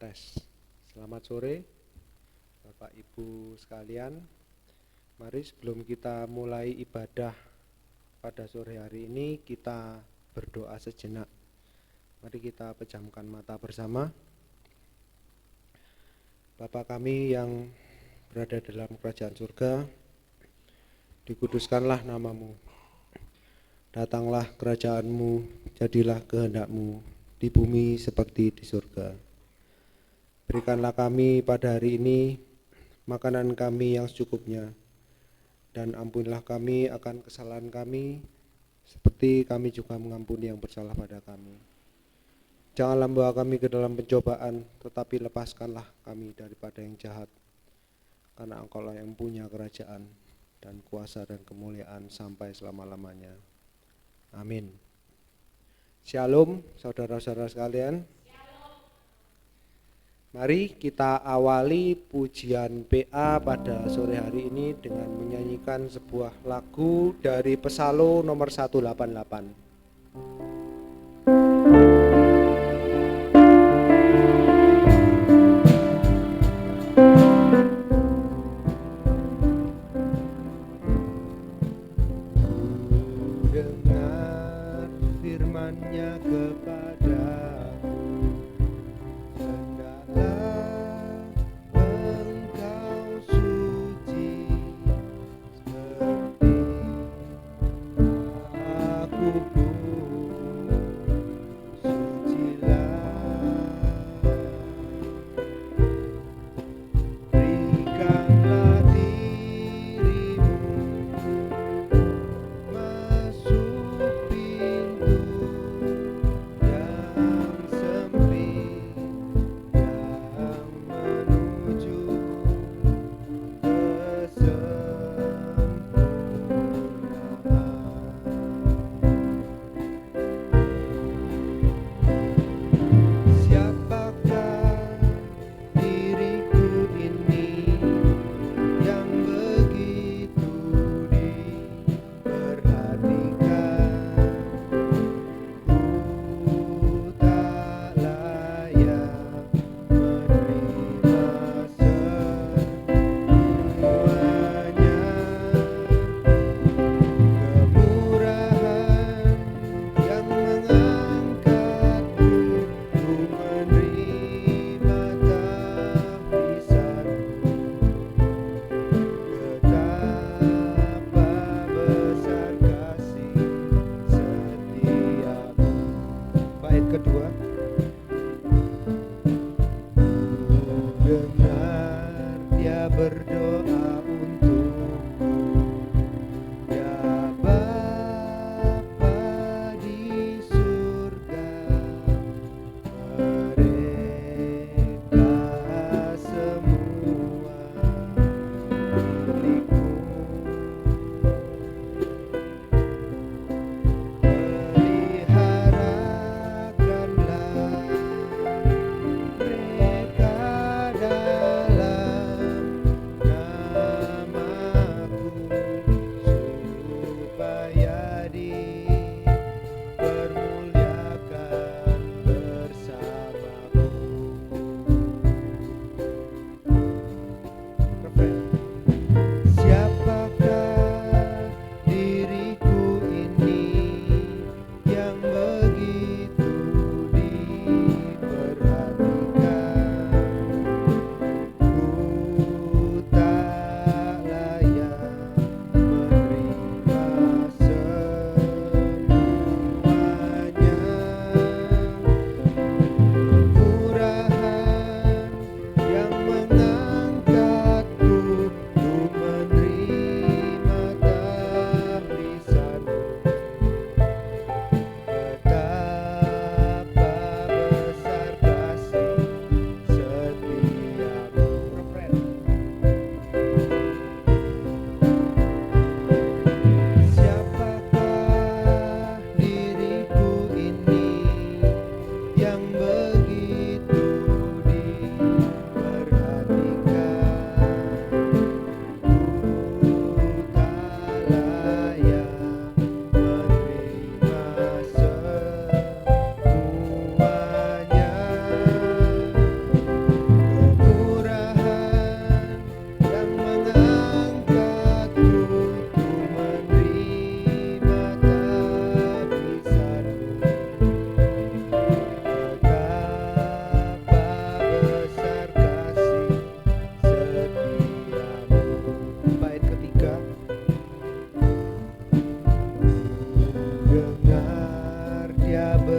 Tes. Selamat sore Bapak Ibu sekalian. Mari sebelum kita mulai ibadah pada sore hari ini, kita berdoa sejenak. Mari kita pejamkan mata bersama. Bapa kami yang berada dalam kerajaan surga, dikuduskanlah namamu. Datanglah kerajaanmu, jadilah kehendakmu di bumi seperti di surga. Berikanlah kami pada hari ini makanan kami yang secukupnya, dan ampunilah kami akan kesalahan kami, seperti kami juga mengampuni yang bersalah pada kami. Janganlah membawa kami ke dalam pencobaan, tetapi lepaskanlah kami daripada yang jahat, karena Engkau lah yang punya kerajaan dan kuasa dan kemuliaan sampai selama-lamanya. Amin. Shalom saudara-saudara sekalian. Mari kita awali pujian PA pada sore hari ini dengan menyanyikan sebuah lagu dari Pesalo nomor 188. Dengar firman-Nya kepadaku, peliharakanlah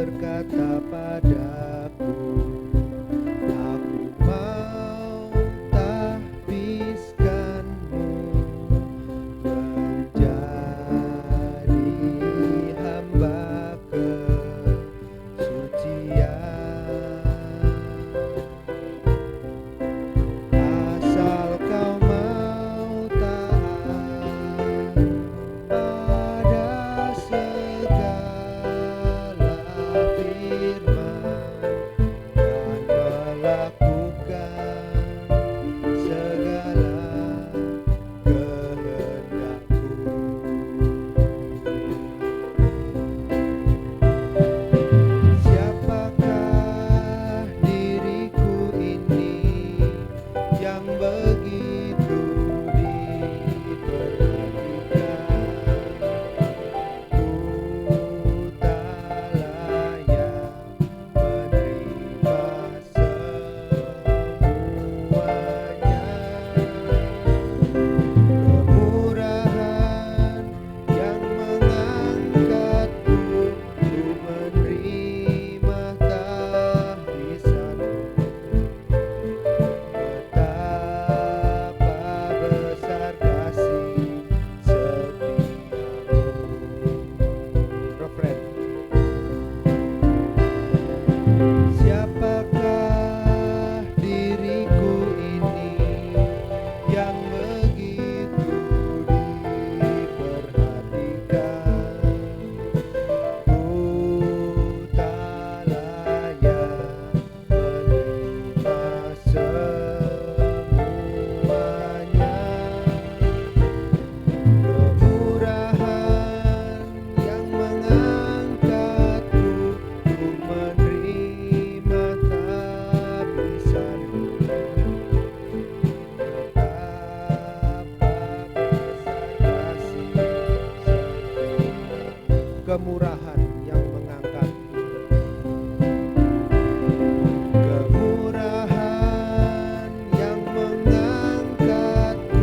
berkata padaku, aku mau tahbiskanmu menjadi hamba kesucian. Asal kau mau taat pada segala firman dan melakukan segala kehendakku. Siapakah diriku ini yang begitu diperhatikan? Ku tak layak menerima semuanya. Kemurahan yang mengangkatku, ku menerima tahbisanmu. Betapa besar kasih setiamu. Refren. Siapakah diriku ini yang begitu diperhatikan? Ku tak layak menerima semuanya. Kemurahan yang mengangkatku, ku menerima tahbisanmu. Betapa besar kasih setiamu. Kemurahan yang mengangkatku, kemurahan yang mengangkatku,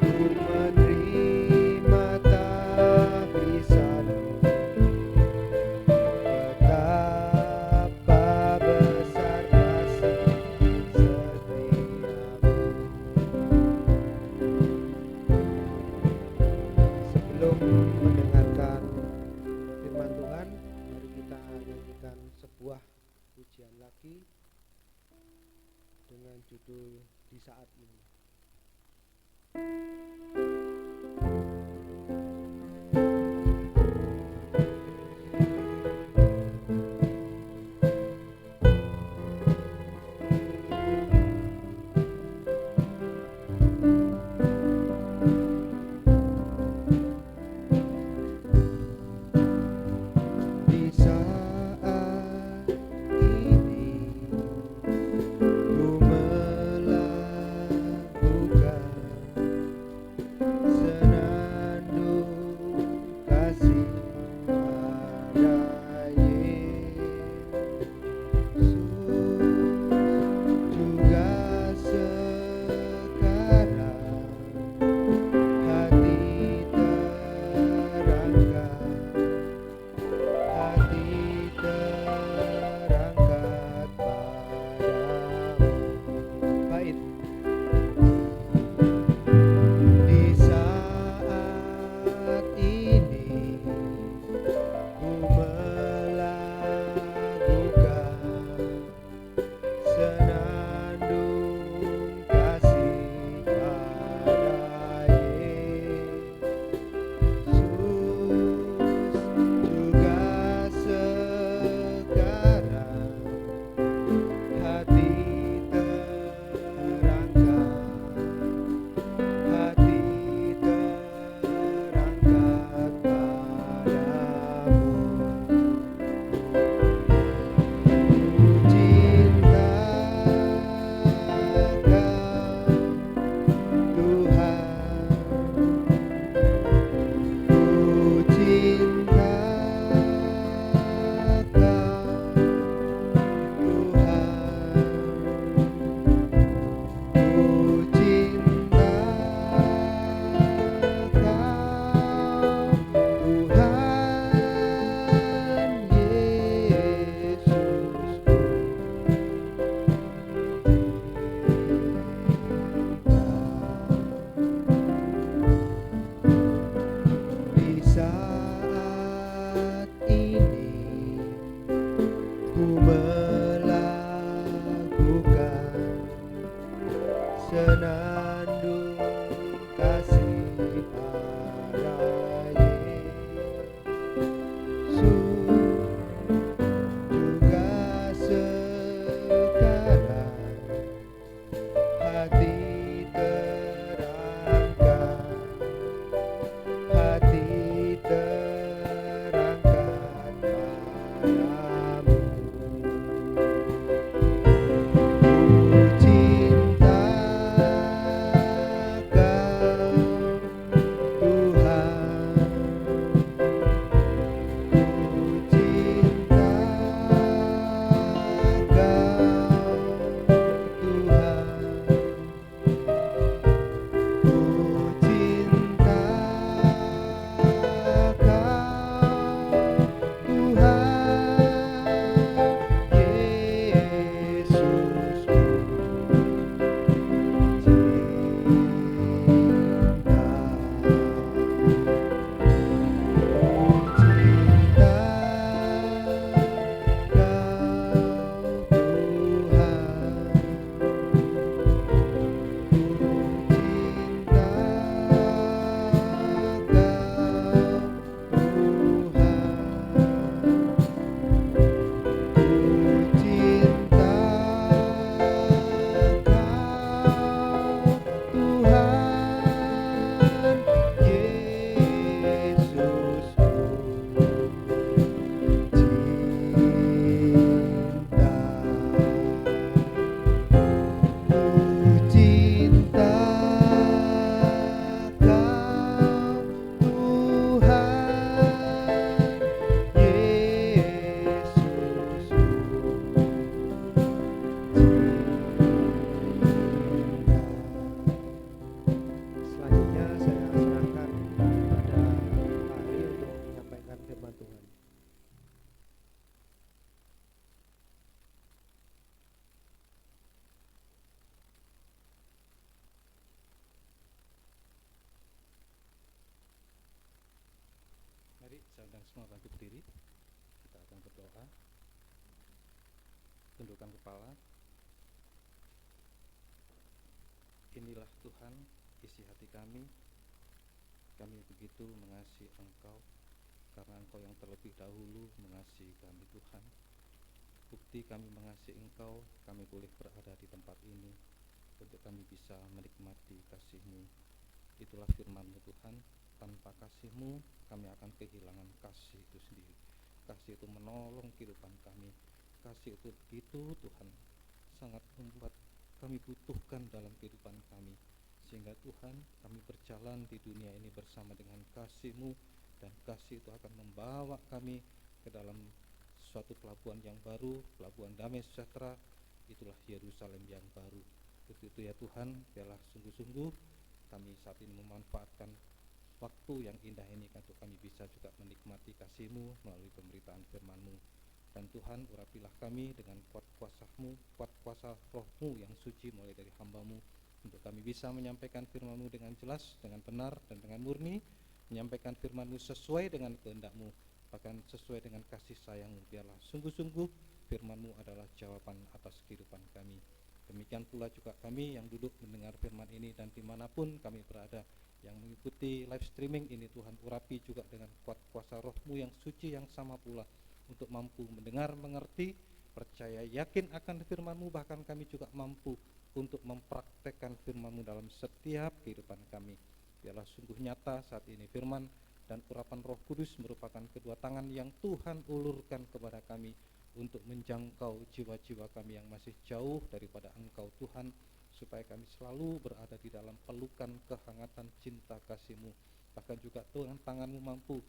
ku menerima tahbisanmu. Betapa besar kasih setiamu. Sebelum mendengarkan firman Tuhan, mari kita nyanyikan sebuah pujian lagi dengan judul Di Saat Ini. Di saat ini ku melakukan melakukan senandung kasih para Yesus juga sekarang hati terangkat padamu. Ku cinta Kau Tuhan, ku cinta Kau Tuhan, ku cinta Kau Tuhan Yesusku. Selanjutnya saya serahkan kepada Pak Ari untuk menyampaikan firman Tuhan. Mari saya undang semua bangkit berdiri. Kita akan berdoa. Tundukkan kepala. Inilah Tuhan, isi hati kami. Kami begitu mengasihi Engkau, karena Engkau yang terlebih dahulu mengasihi kami, Tuhan. Bukti kami mengasihi Engkau, kami boleh berada di tempat ini untuk kami bisa menikmati kasih-Mu. Itulah firman-Mu, Tuhan. Tanpa kasih-Mu, kami akan kehilangan kasih itu sendiri. Kasih itu menolong kehidupan kami. Kasih itu begitu, Tuhan, sangat membuat kami butuhkan dalam kehidupan kami. Sehingga Tuhan, kami berjalan di dunia ini bersama dengan kasih-Mu, dan kasih itu akan membawa kami ke dalam suatu pelabuhan yang baru, pelabuhan damai sejahtera. Itulah Yerusalem yang baru. Untuk itu ya Tuhan, biarlah sungguh-sungguh kami saat ini memanfaatkan waktu yang indah ini untuk kami bisa juga menikmati kasih-Mu melalui pemberitaan firman-Mu. Dan Tuhan, urapilah kami dengan kuat kuasa-Mu, kuat kuasa Roh-Mu yang suci mulai dari hamba-Mu, untuk kami bisa menyampaikan firman-Mu dengan jelas, dengan benar, dan dengan murni, menyampaikan firman-Mu sesuai dengan kehendak-Mu, bahkan sesuai dengan kasih sayang-Mu. Biarlah sungguh-sungguh firman-Mu adalah jawaban atas kehidupan kami. Demikian pula juga kami yang duduk mendengar firman ini dan dimanapun kami berada, yang mengikuti live streaming ini, Tuhan, urapi juga dengan kuat kuasa Roh-Mu yang suci yang sama pula, untuk mampu mendengar, mengerti, percaya, yakin akan firman-Mu, bahkan kami juga mampu untuk mempraktekkan firman-Mu dalam setiap kehidupan kami. Biarlah sungguh nyata saat ini firman dan urapan Roh Kudus merupakan kedua tangan yang Tuhan ulurkan kepada kami untuk menjangkau jiwa-jiwa kami yang masih jauh daripada Engkau, Tuhan, supaya kami selalu berada di dalam pelukan kehangatan cinta kasih-Mu. Bahkan juga Tuhan, tangan-Mu mampu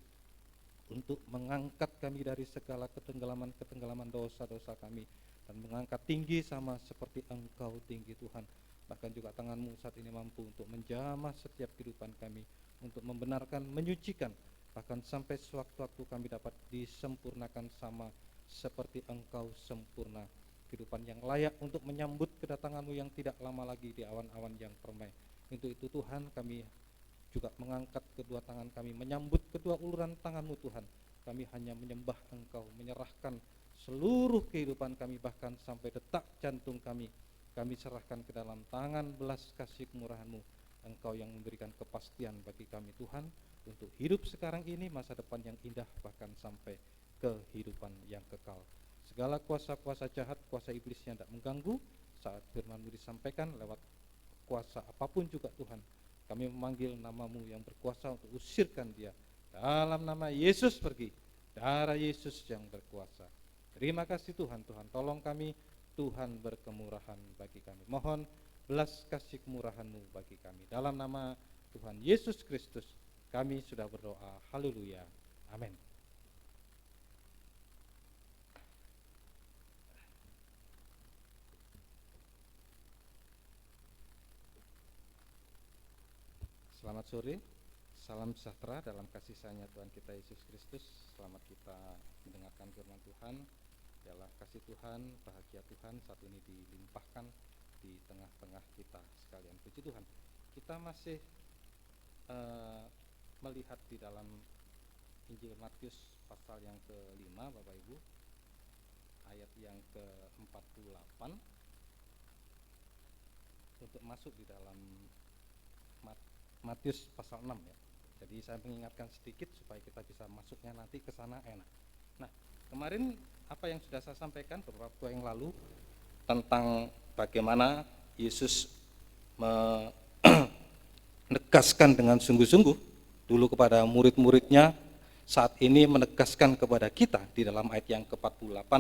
untuk mengangkat kami dari segala ketenggelaman dosa-dosa kami, dan mengangkat tinggi sama seperti Engkau tinggi, Tuhan. Bahkan juga tangan-Mu saat ini mampu untuk menjamah setiap kehidupan kami, untuk membenarkan, menyucikan, bahkan sampai sewaktu-waktu kami dapat disempurnakan sama seperti Engkau sempurna. Kehidupan yang layak untuk menyambut kedatangan-Mu yang tidak lama lagi di awan-awan yang permai. Untuk itu Tuhan, kami juga mengangkat kedua tangan kami, menyambut kedua uluran tangan-Mu, Tuhan. Kami hanya menyembah Engkau, menyerahkan seluruh kehidupan kami, bahkan sampai detak jantung kami serahkan ke dalam tangan belas kasih kemurahan-Mu. Engkau yang memberikan kepastian bagi kami Tuhan, untuk hidup sekarang ini, masa depan yang indah, bahkan sampai kehidupan yang kekal. Segala kuasa-kuasa jahat, kuasa iblis yang tidak mengganggu saat firman-Mu disampaikan lewat kuasa apapun juga Tuhan, kami memanggil nama-Mu yang berkuasa untuk usirkan dia. Dalam nama Yesus pergi, darah Yesus yang berkuasa. Terima kasih Tuhan, Tuhan tolong kami, Tuhan berkemurahan bagi kami. Mohon belas kasih kemurahan-Mu bagi kami. Dalam nama Tuhan Yesus Kristus kami sudah berdoa. Haleluya. Amin. Selamat sore, salam sejahtera dalam kasih sayangnya Tuhan kita Yesus Kristus. Selamat kita mendengarkan firman Tuhan. Biarlah kasih Tuhan, bahagia Tuhan saat ini dilimpahkan di tengah-tengah kita sekalian. Puji Tuhan. Kita masih melihat di dalam Injil Matius pasal yang ke-5, Bapak Ibu, ayat yang ke-48, untuk masuk di dalam Matius pasal 6 ya. Jadi saya mengingatkan sedikit supaya kita bisa masuknya nanti ke sana enak. Nah, kemarin apa yang sudah saya sampaikan beberapa waktu yang lalu tentang bagaimana Yesus menegaskan dengan sungguh-sungguh dulu kepada murid-muridnya, saat ini menegaskan kepada kita di dalam ayat yang ke-48,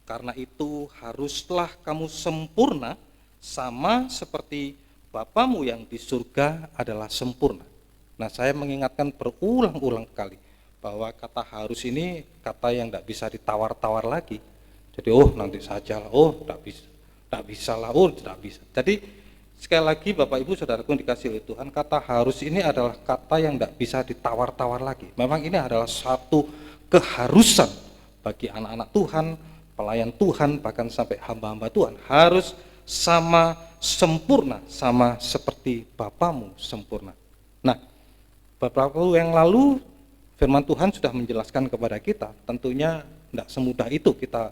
karena itu haruslah kamu sempurna sama seperti Bapamu yang di surga adalah sempurna. Nah, saya mengingatkan berulang-ulang kali bahwa kata harus ini kata yang tidak bisa ditawar-tawar lagi. Jadi nanti saja lah, tidak bisa lah, tidak bisa. Jadi sekali lagi Bapak Ibu Saudaraku yang dikasihi oleh Tuhan, kata harus ini adalah kata yang tidak bisa ditawar-tawar lagi. Memang ini adalah satu keharusan bagi anak-anak Tuhan, pelayan Tuhan, bahkan sampai hamba-hamba Tuhan, harus sama sempurna, sama seperti Bapamu sempurna. Nah, beberapa waktu yang lalu firman Tuhan sudah menjelaskan kepada kita, tentunya tidak semudah itu kita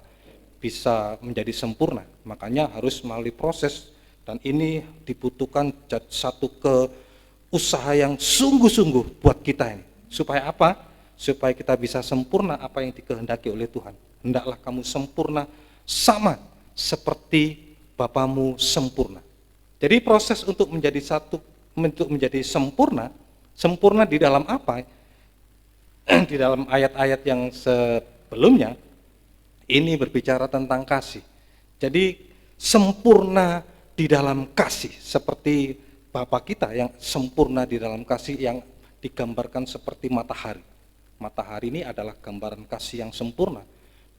bisa menjadi sempurna, makanya harus melalui proses, dan ini dibutuhkan satu usaha yang sungguh-sungguh buat kita ini. Supaya apa? Supaya kita bisa sempurna apa yang dikehendaki oleh Tuhan. Hendaklah kamu sempurna sama seperti Bapamu sempurna. Jadi proses untuk menjadi sempurna di dalam apa? Di dalam ayat-ayat yang sebelumnya ini berbicara tentang kasih. Jadi sempurna di dalam kasih, seperti Bapa kita yang sempurna di dalam kasih, yang digambarkan seperti matahari. Matahari ini adalah gambaran kasih yang sempurna.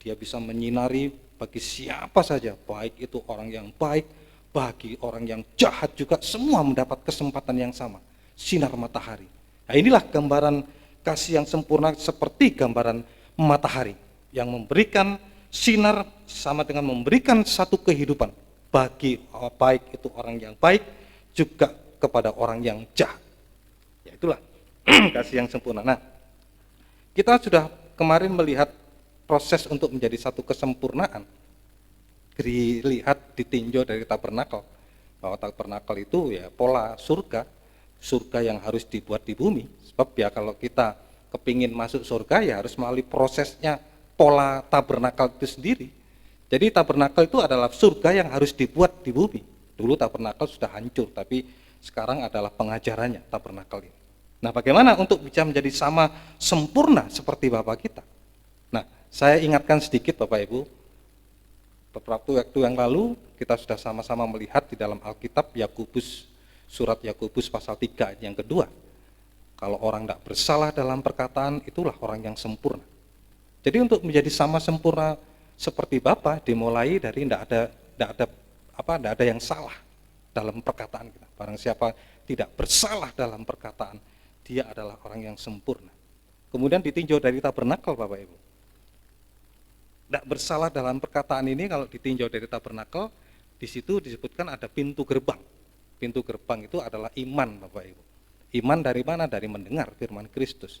Dia bisa menyinari bagi siapa saja, baik itu orang yang baik, bagi orang yang jahat juga, semua mendapat kesempatan yang sama, sinar matahari. Nah, inilah gambaran kasih yang sempurna, seperti gambaran matahari yang memberikan sinar sama dengan memberikan satu kehidupan bagi baik itu orang yang baik, juga kepada orang yang jahat. Ya, itulah kasih yang sempurna. Nah, kita sudah kemarin melihat proses untuk menjadi satu kesempurnaan, dilihat ditinjau dari tabernakel, bahwa tabernakel itu ya pola surga yang harus dibuat di bumi. Sebab ya kalau kita kepingin masuk surga ya harus melalui prosesnya pola tabernakel itu sendiri. Jadi tabernakel itu adalah surga yang harus dibuat di bumi. Dulu tabernakel sudah hancur, tapi sekarang adalah pengajarannya tabernakel ini. Nah, bagaimana untuk bisa menjadi sama sempurna seperti Bapa kita? Nah, saya ingatkan sedikit Bapak Ibu, beberapa waktu yang lalu kita sudah sama-sama melihat di dalam Alkitab surat Yakobus pasal 3 ayat yang kedua. Kalau orang tidak bersalah dalam perkataan, itulah orang yang sempurna. Jadi untuk menjadi sama sempurna seperti Bapa, dimulai dari tidak ada yang salah dalam perkataan kita. Barang siapa tidak bersalah dalam perkataan, dia adalah orang yang sempurna. Kemudian ditinjau dari tabernakel Bapak Ibu. Tidak bersalah dalam perkataan ini kalau ditinjau dari tabernakel, di situ disebutkan ada pintu gerbang. Pintu gerbang itu adalah iman Bapak Ibu. Iman dari mana? Dari mendengar firman Kristus.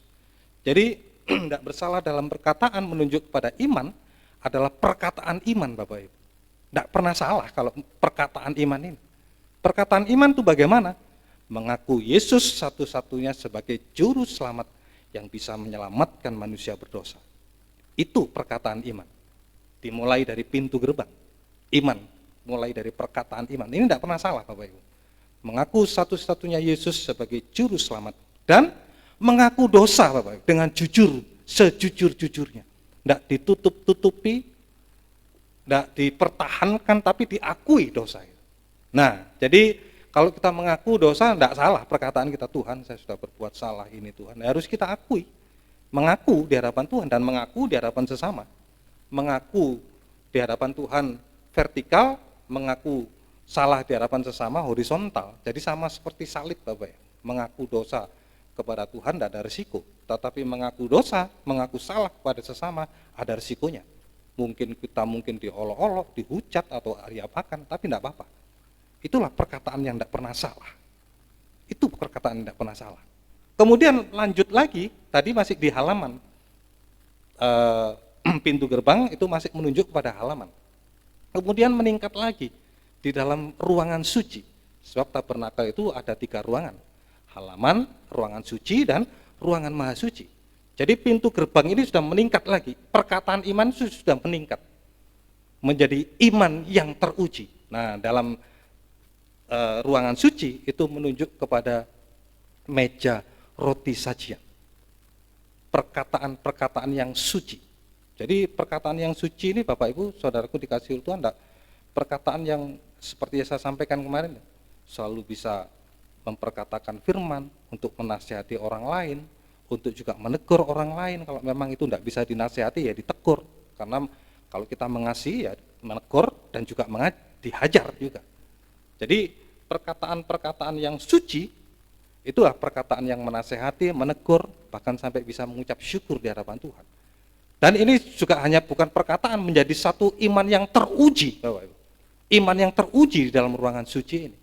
Jadi tidak bersalah dalam perkataan menunjuk kepada iman adalah perkataan iman, Bapak Ibu. Tidak pernah salah kalau perkataan iman ini. Perkataan iman itu bagaimana? Mengaku Yesus satu-satunya sebagai juru selamat yang bisa menyelamatkan manusia berdosa. Itu perkataan iman. Dimulai dari pintu gerbang. Iman, mulai dari perkataan iman. Ini tidak pernah salah, Bapak Ibu. Mengaku satu-satunya Yesus sebagai juru selamat. Dan mengaku dosa, Bapak Ibu, dengan jujur, sejujur-jujurnya. Tidak ditutup-tutupi, tidak dipertahankan, tapi diakui dosa itu. Nah, jadi kalau kita mengaku dosa, tidak salah perkataan kita, Tuhan saya sudah berbuat salah ini Tuhan. Harus kita akui, mengaku di hadapan Tuhan dan mengaku di hadapan sesama. Mengaku di hadapan Tuhan vertikal, mengaku salah di hadapan sesama horizontal. Jadi sama seperti salib, Bapak ya. Mengaku dosa kepada Tuhan tidak ada risiko, tetapi mengaku dosa, mengaku salah kepada sesama ada risikonya. Mungkin kita diolok-olok, dihujat atau diapakan, tapi tidak apa-apa. Itulah perkataan yang tidak pernah salah. Itu perkataan yang tidak pernah salah. Kemudian lanjut lagi, tadi masih di halaman pintu gerbang itu masih menunjuk kepada halaman. Kemudian meningkat lagi di dalam ruangan suci. Sebab tabernakel itu ada 3 ruangan. Halaman, ruangan suci, dan ruangan maha suci. Jadi pintu gerbang ini sudah meningkat lagi. Perkataan iman sudah meningkat. Menjadi iman yang teruji. Nah, dalam ruangan suci itu menunjuk kepada meja roti sajian. Perkataan-perkataan yang suci. Jadi perkataan yang suci ini Bapak Ibu, saudaraku dikasihi Tuhan, perkataan yang seperti yang saya sampaikan kemarin, selalu bisa memperkatakan firman untuk menasihati orang lain, untuk juga menegur orang lain. Kalau memang itu tidak bisa dinasihati ya ditegur. Karena kalau kita mengasihi ya menegur dan juga dihajar juga. Jadi perkataan-perkataan yang suci itulah perkataan yang menasehati, menegur, bahkan sampai bisa mengucap syukur di hadapan Tuhan. Dan ini juga hanya bukan perkataan, menjadi satu iman yang teruji, Bapak Ibu. Iman yang teruji di dalam ruangan suci ini.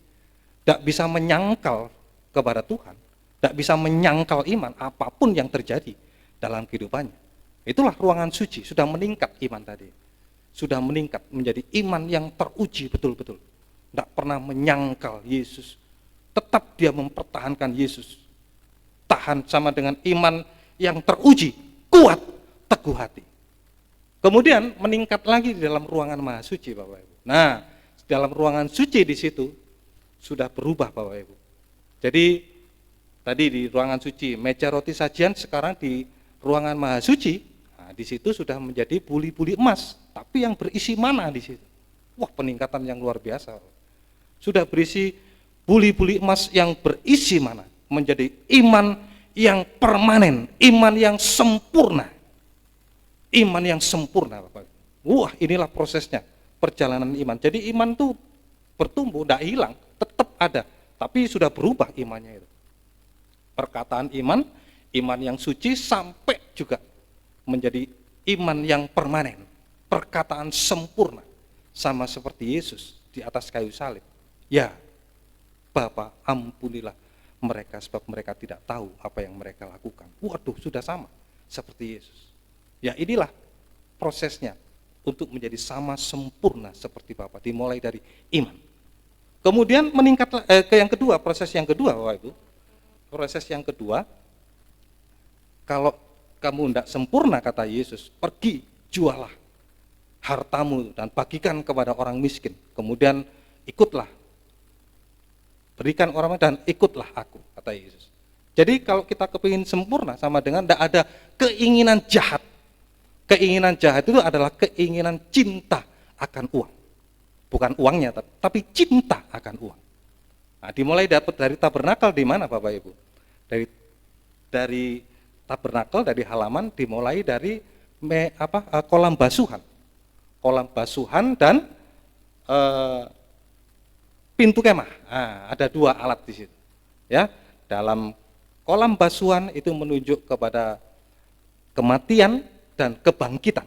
Tidak bisa menyangkal kepada Tuhan, tidak bisa menyangkal iman apapun yang terjadi dalam kehidupannya. Itulah ruangan suci, sudah meningkat iman tadi. Sudah meningkat menjadi iman yang teruji betul-betul. Tidak pernah menyangkal Yesus, tetap dia mempertahankan Yesus. Tahan sama dengan iman yang teruji, kuat, teguh hati. Kemudian meningkat lagi di dalam ruangan maha suci, Bapak Ibu. Nah, dalam ruangan suci di situ sudah berubah, Bapak Ibu. Jadi tadi di ruangan suci meja roti sajian, sekarang di ruangan maha suci, nah, di situ sudah menjadi buli-buli emas. Tapi yang berisi mana di situ? Wah, peningkatan yang luar biasa. Sudah berisi buli-buli emas yang berisi mana? Menjadi iman yang permanen, iman yang sempurna. Iman yang sempurna, Bapak. Wah, inilah prosesnya, perjalanan iman. Jadi iman itu bertumbuh, tidak hilang, tetap ada, tapi sudah berubah imannya itu. Perkataan iman, iman yang suci sampai juga menjadi iman yang permanen, perkataan sempurna, sama seperti Yesus di atas kayu salib. Ya, Bapa, ampunilah mereka sebab mereka tidak tahu apa yang mereka lakukan. Waduh, sudah sama seperti Yesus. Ya, inilah prosesnya untuk menjadi sama sempurna seperti Bapa, dimulai dari iman. Kemudian meningkat ke yang kedua, proses yang kedua, Bapak Ibu. Proses yang kedua, kalau kamu tidak sempurna, kata Yesus, pergi, jualah hartamu dan bagikan kepada orang miskin. Kemudian ikutlah, berikan orang dan ikutlah aku, kata Yesus. Jadi kalau kita kepingin sempurna, sama dengan tidak ada keinginan jahat. Keinginan jahat itu adalah keinginan cinta akan uang. Bukan uangnya, tapi cinta akan uang. Nah, dimulai dapat dari tabernakel di mana, Bapak Ibu? Dari tabernakel, dari halaman, dimulai dari kolam basuhan. Kolam basuhan dan pintu kemah. Nah, ada 2 alat di situ. Ya, dalam kolam basuhan itu menunjuk kepada kematian dan kebangkitan.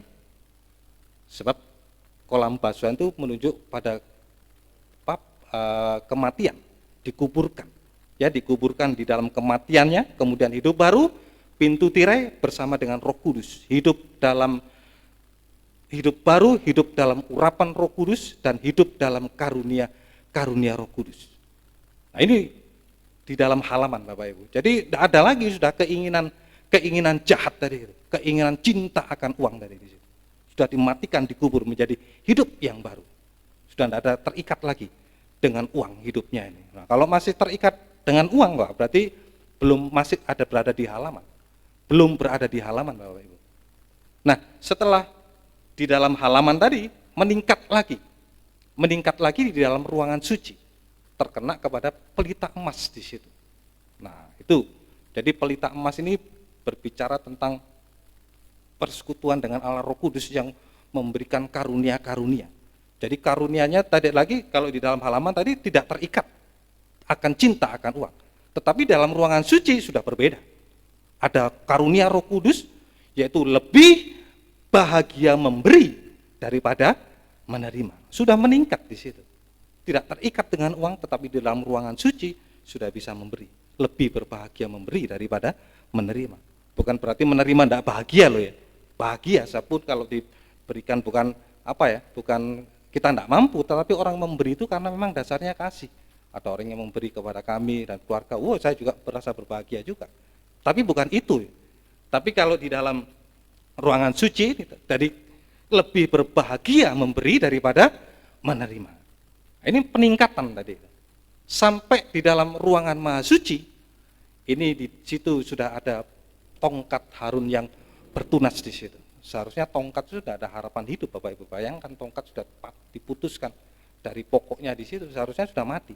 Sebab kolam basuhan itu menunjuk pada kematian, dikuburkan. Ya, dikuburkan di dalam kematiannya, kemudian hidup baru, pintu tirai bersama dengan Roh Kudus, hidup dalam hidup baru, hidup dalam urapan Roh Kudus, dan hidup dalam karunia Roh Kudus. Nah, ini di dalam halaman Bapak Ibu. Jadi tidak ada lagi sudah keinginan jahat tadi itu, keinginan cinta akan uang dari situ. Sudah dimatikan, dikubur menjadi hidup yang baru. Sudah tidak ada terikat lagi dengan uang hidupnya ini. Nah, kalau masih terikat dengan uang, Pak, berarti belum masih ada berada di halaman. Belum berada di halaman Bapak Ibu. Nah, setelah di dalam halaman tadi meningkat lagi di dalam ruangan suci, terkena kepada pelita emas di situ. Nah, itu. Jadi pelita emas ini berbicara tentang persekutuan dengan Allah Roh Kudus yang memberikan karunia-karunia. Jadi karunianya tadi lagi kalau di dalam halaman tadi tidak terikat akan cinta akan uang. Tetapi dalam ruangan suci sudah berbeda. Ada karunia Roh Kudus, yaitu lebih bahagia memberi daripada menerima. Sudah meningkat di situ. Tidak terikat dengan uang, tetapi di dalam ruangan suci sudah bisa memberi. Lebih berbahagia memberi daripada menerima. Bukan berarti menerima tidak bahagia loh ya. Bahagia, sapun kalau diberikan bukan bukan kita tidak mampu, tetapi orang memberi itu karena memang dasarnya kasih. Ada orang yang memberi kepada kami dan keluarga, saya juga merasa berbahagia juga. Tapi bukan itu. Tapi kalau di dalam ruangan suci, jadi lebih berbahagia memberi daripada menerima. Ini peningkatan tadi. Sampai di dalam ruangan maha suci, ini di situ sudah ada tongkat Harun yang bertunas di situ. Seharusnya tongkat sudah ada harapan hidup, Bapak Ibu. Bayangkan tongkat sudah diputuskan dari pokoknya di situ, seharusnya sudah mati.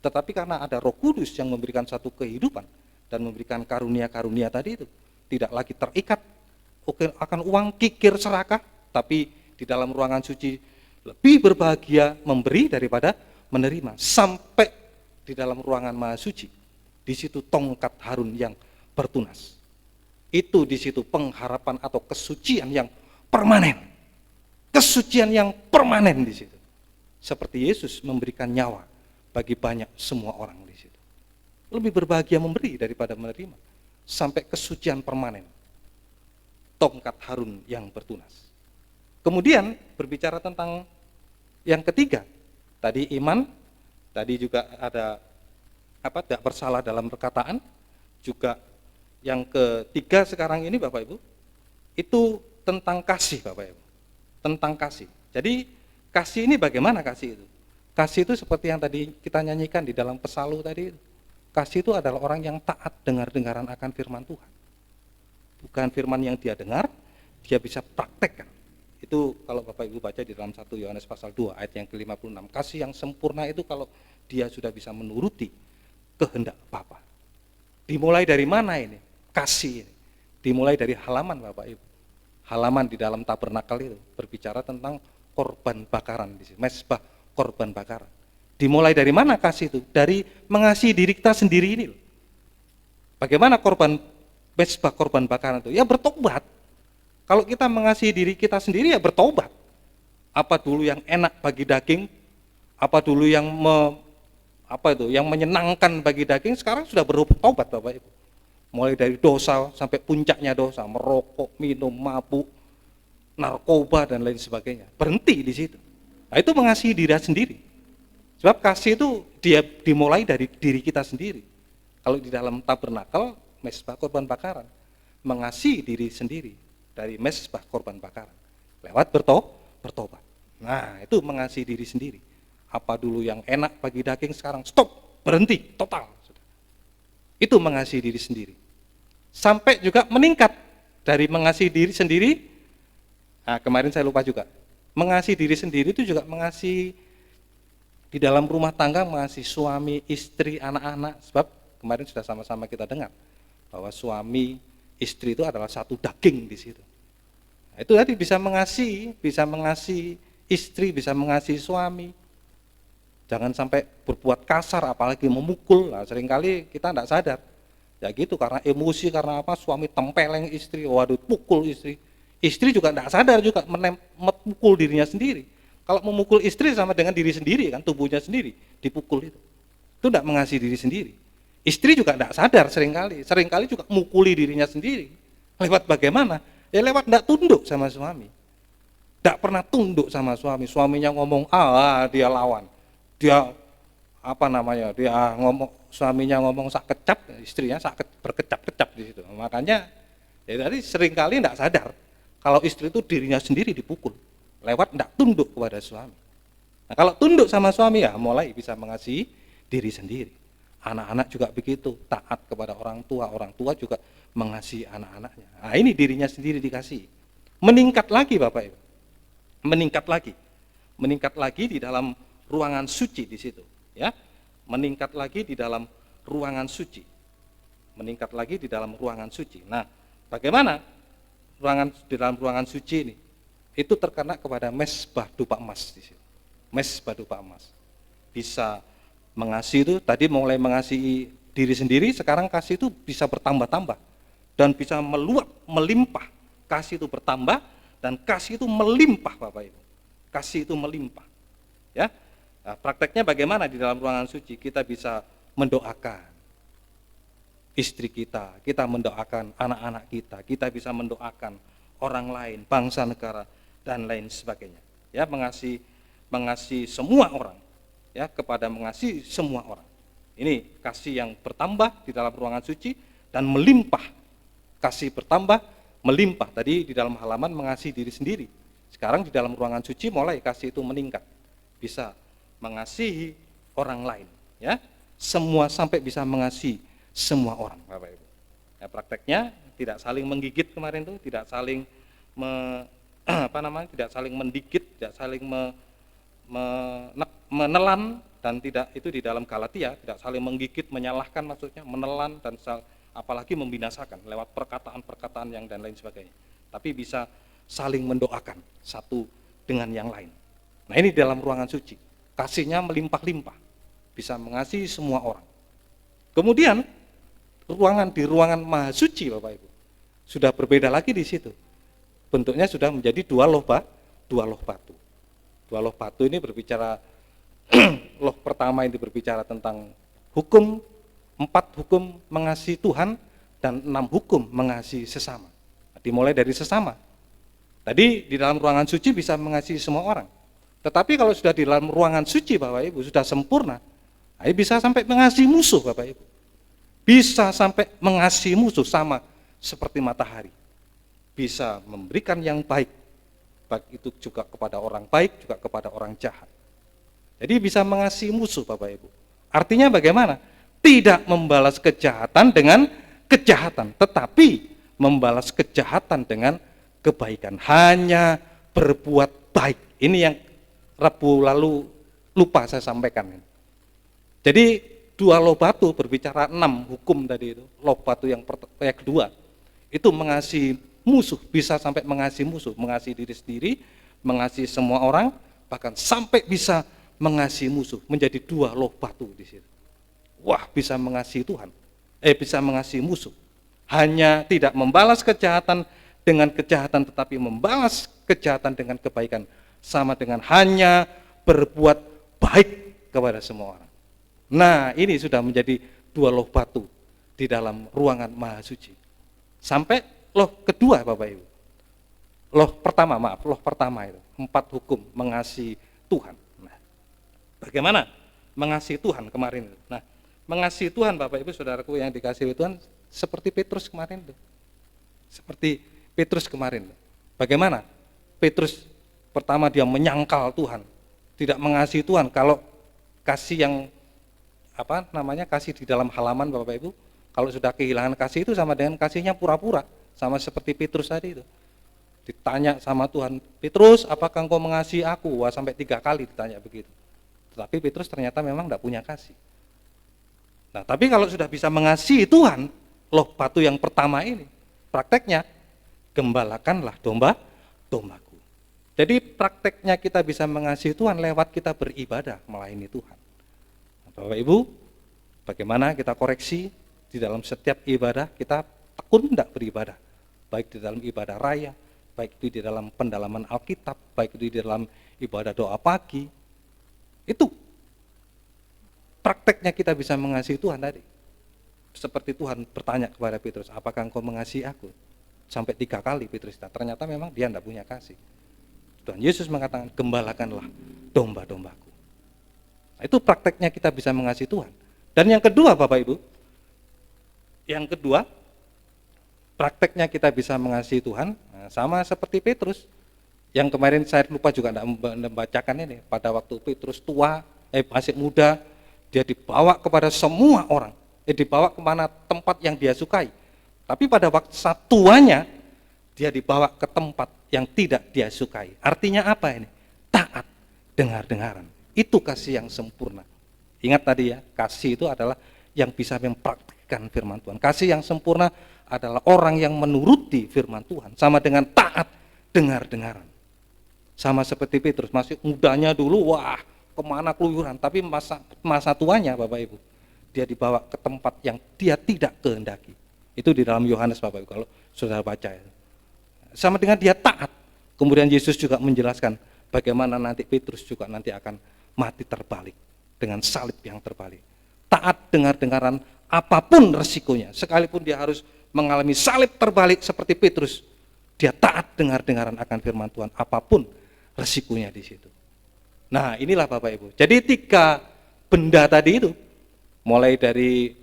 Tetapi karena ada Roh Kudus yang memberikan satu kehidupan dan memberikan karunia-karunia tadi itu, tidak lagi terikat akan uang, kikir, serakah, tapi di dalam ruangan suci lebih berbahagia memberi daripada menerima. Sampai di dalam ruangan maha suci, di situ tongkat Harun yang bertunas. Itu di situ pengharapan atau kesucian yang permanen. Kesucian yang permanen di situ. Seperti Yesus memberikan nyawa bagi banyak semua orang di situ. Lebih berbahagia memberi daripada menerima. Sampai kesucian permanen. Tongkat Harun yang bertunas. Kemudian berbicara tentang yang ketiga. Tadi iman, tadi juga ada tidak bersalah dalam perkataan, juga yang ketiga sekarang ini Bapak Ibu, itu tentang kasih Bapak Ibu. Tentang kasih. Jadi kasih ini bagaimana kasih itu? Kasih itu seperti yang tadi kita nyanyikan di dalam pesalu tadi. Kasih itu adalah orang yang taat dengar-dengaran akan firman Tuhan. Bukan firman yang dia dengar, dia bisa praktekkan. Itu kalau Bapak Ibu baca di dalam 1 Yohanes pasal 2 ayat yang ke-56. Kasih yang sempurna itu kalau dia sudah bisa menuruti kehendak Bapa. Dimulai dari mana ini? Kasih ini. Dimulai dari halaman Bapak Ibu. Halaman di dalam tabernakel itu berbicara tentang korban bakaran di sini, mezbah korban bakaran. Dimulai dari mana kasih itu? Dari mengasihi diri kita sendiri ini. Bagaimana mezbah korban bakaran itu? Ya bertobat. Kalau kita mengasihi diri kita sendiri ya bertobat. Apa dulu yang enak bagi daging, apa dulu yang yang menyenangkan bagi daging, sekarang sudah bertobat Bapak Ibu. Mulai dari dosa sampai puncaknya dosa, merokok, minum, mabuk, narkoba dan lain sebagainya. Berhenti di situ. Nah, itu mengasihi diri sendiri. Sebab kasih itu dia dimulai dari diri kita sendiri. Kalau di dalam tabernakel, mezbah korban bakaran, mengasihi diri sendiri dari mezbah korban bakaran lewat bertobat. Nah, itu mengasihi diri sendiri. Apa dulu yang enak bagi daging sekarang stop, berhenti, total. Itu mengasihi diri sendiri. Sampai juga meningkat dari mengasihi diri sendiri. Nah, kemarin saya lupa juga. Mengasihi diri sendiri itu juga mengasihi di dalam rumah tangga, mengasihi suami, istri, anak-anak. Sebab kemarin sudah sama-sama kita dengar bahwa suami, istri itu adalah satu daging di situ. Nah, itu tadi bisa mengasihi istri, bisa mengasihi suami. Jangan sampai berbuat kasar, apalagi memukul. Nah, seringkali kita tidak sadar. Ya gitu, karena emosi, karena apa, suami tempeleng istri, waduh pukul istri. Istri juga tidak sadar juga memukul dirinya sendiri. Kalau memukul istri sama dengan diri sendiri kan, tubuhnya sendiri dipukul itu. Itu tidak mengasihi diri sendiri. Istri juga tidak sadar seringkali juga mukuli dirinya sendiri. Lewat bagaimana? Ya lewat tidak tunduk sama suami. Tidak pernah tunduk sama suami. Suaminya ngomong dia lawan. Dia suaminya ngomong sak kecap, istrinya berkecap-kecap di situ. Makanya ya tadi seringkali tidak sadar kalau istri itu dirinya sendiri dipukul lewat tidak tunduk kepada suami. Nah, kalau tunduk sama suami ya mulai bisa mengasihi diri sendiri. Anak-anak juga begitu, taat kepada orang tua juga mengasihi anak-anaknya. Nah, ini dirinya sendiri dikasih. Meningkat lagi Bapak Ibu. Meningkat lagi di dalam ruangan suci di situ, ya. Meningkat lagi di dalam ruangan suci. Nah, bagaimana di dalam ruangan suci ini? Itu terkena kepada mesbah dupa emas di situ. Mesbah dupa emas. Bisa mengasihi itu tadi mulai mengasihi diri sendiri, sekarang kasih itu bisa bertambah-tambah dan bisa meluap, melimpah. Kasih itu bertambah dan kasih itu melimpah Bapak Ibu. Kasih itu melimpah. Ya. Nah, prakteknya bagaimana di dalam ruangan suci? Kita bisa mendoakan istri kita mendoakan anak-anak kita bisa mendoakan orang lain, bangsa negara dan lain sebagainya. Ya, mengasihi semua orang. Ya, mengasihi semua orang. Ini kasih yang bertambah di dalam ruangan suci dan melimpah. Kasih bertambah, melimpah. Tadi di dalam halaman mengasihi diri sendiri. Sekarang di dalam ruangan suci mulai kasih itu meningkat. Bisa mengasihi orang lain, ya. Semua sampai bisa mengasihi semua orang, Bapak Ibu. Ya, prakteknya tidak saling menggigit kemarin tuh, tidak saling tidak saling mendigit, tidak saling menelan, dan tidak itu di dalam Galatia, tidak saling menggigit, menyalahkan maksudnya, menelan dan apalagi membinasakan lewat perkataan-perkataan yang dan lain sebagainya. Tapi bisa saling mendoakan satu dengan yang lain. Nah, ini dalam ruangan suci. Kasihnya melimpah-limpah. Bisa mengasihi semua orang. Kemudian di ruangan maha suci Bapak Ibu. Sudah berbeda lagi di situ. Bentuknya sudah menjadi dua loh batu. Dua loh batu ini berbicara loh pertama ini berbicara tentang hukum, 4 hukum mengasihi Tuhan dan 6 hukum mengasihi sesama. Dimulai dari sesama. Tadi di dalam ruangan suci bisa mengasihi semua orang. Tetapi kalau sudah di dalam ruangan suci Bapak Ibu sudah sempurna, bisa sampai mengasihi musuh Bapak Ibu. Bisa sampai mengasihi musuh sama seperti matahari. Bisa memberikan yang baik, baik itu juga kepada orang baik, juga kepada orang jahat. Jadi bisa mengasihi musuh Bapak Ibu. Artinya bagaimana? Tidak membalas kejahatan dengan kejahatan, tetapi membalas kejahatan dengan kebaikan. Hanya berbuat baik. Ini yang Rabu lalu lupa saya sampaikan. Jadi dua loh batu berbicara 6 hukum tadi itu. Loh batu yang kedua itu mengasihi musuh, bisa sampai mengasihi musuh, mengasihi diri sendiri, mengasihi semua orang, bahkan sampai bisa mengasihi musuh, menjadi 2 loh batu di situ. Wah, bisa mengasihi Tuhan, bisa mengasihi musuh. Hanya tidak membalas kejahatan dengan kejahatan, tetapi membalas kejahatan dengan kebaikan, sama dengan hanya berbuat baik kepada semua orang. Nah, ini sudah menjadi 2 loh batu di dalam ruangan maha suci. Sampai loh kedua Bapak Ibu. Loh pertama itu 4 hukum mengasihi Tuhan. Nah, bagaimana mengasihi Tuhan kemarin itu? Nah, mengasihi Tuhan Bapak Ibu saudaraku yang dikasihi Tuhan seperti Petrus kemarin itu. Seperti Petrus kemarin. Bagaimana? Petrus pertama dia menyangkal Tuhan, tidak mengasihi Tuhan. Kalau kasih yang kasih di dalam halaman Bapak Ibu, kalau sudah kehilangan kasih itu sama dengan kasihnya pura-pura, sama seperti Petrus tadi itu. Ditanya sama Tuhan, Petrus, apakah engkau mengasihi aku? Wah, sampai 3 kali ditanya begitu. Tetapi Petrus ternyata memang tidak punya kasih. Nah, tapi kalau sudah bisa mengasihi Tuhan, loh batu yang pertama ini, prakteknya gembalakanlah domba-dombaku. Jadi prakteknya kita bisa mengasihi Tuhan lewat kita beribadah melayani Tuhan. Bapak Ibu, bagaimana kita koreksi di dalam setiap ibadah kita tekun tidak beribadah, baik di dalam ibadah raya, baik itu di dalam pendalaman Alkitab, baik itu di dalam ibadah doa pagi. Itu prakteknya kita bisa mengasihi Tuhan tadi. Seperti Tuhan bertanya kepada Petrus, apakah engkau mengasihi aku? Sampai 3 kali Petrus, ternyata memang dia tidak punya kasih. Tuhan Yesus mengatakan, gembalakanlah domba-dombaku. Nah, itu prakteknya kita bisa mengasihi Tuhan. Dan yang kedua Bapak Ibu, yang kedua, prakteknya kita bisa mengasihi Tuhan, nah, sama seperti Petrus. Yang kemarin saya lupa juga tidak membacakan ini, pada waktu Petrus tua, masih muda, dia dibawa kepada semua orang, dibawa kemana tempat yang dia sukai. Tapi pada waktu saat tuanya, dia dibawa ke tempat yang tidak dia sukai. Artinya apa ini? Taat, dengar-dengaran. Itu kasih yang sempurna. Ingat tadi ya, kasih itu adalah yang bisa mempraktikkan firman Tuhan. Kasih yang sempurna adalah orang yang menuruti firman Tuhan. Sama dengan taat, dengar-dengaran. Sama seperti Petrus, masih mudanya dulu, wah kemana keluyuran. Tapi masa tuanya Bapak Ibu, dia dibawa ke tempat yang dia tidak kehendaki. Itu di dalam Yohanes Bapak Ibu, kalau saudara baca ya. Sama dengan dia taat. Kemudian Yesus juga menjelaskan bagaimana nanti Petrus juga nanti akan mati terbalik dengan salib yang terbalik. Taat dengar-dengaran apapun resikonya, sekalipun dia harus mengalami salib terbalik seperti Petrus, dia taat dengar-dengaran akan firman Tuhan apapun resikonya di situ. Nah, inilah Bapak Ibu. Jadi 3 benda tadi itu, mulai dari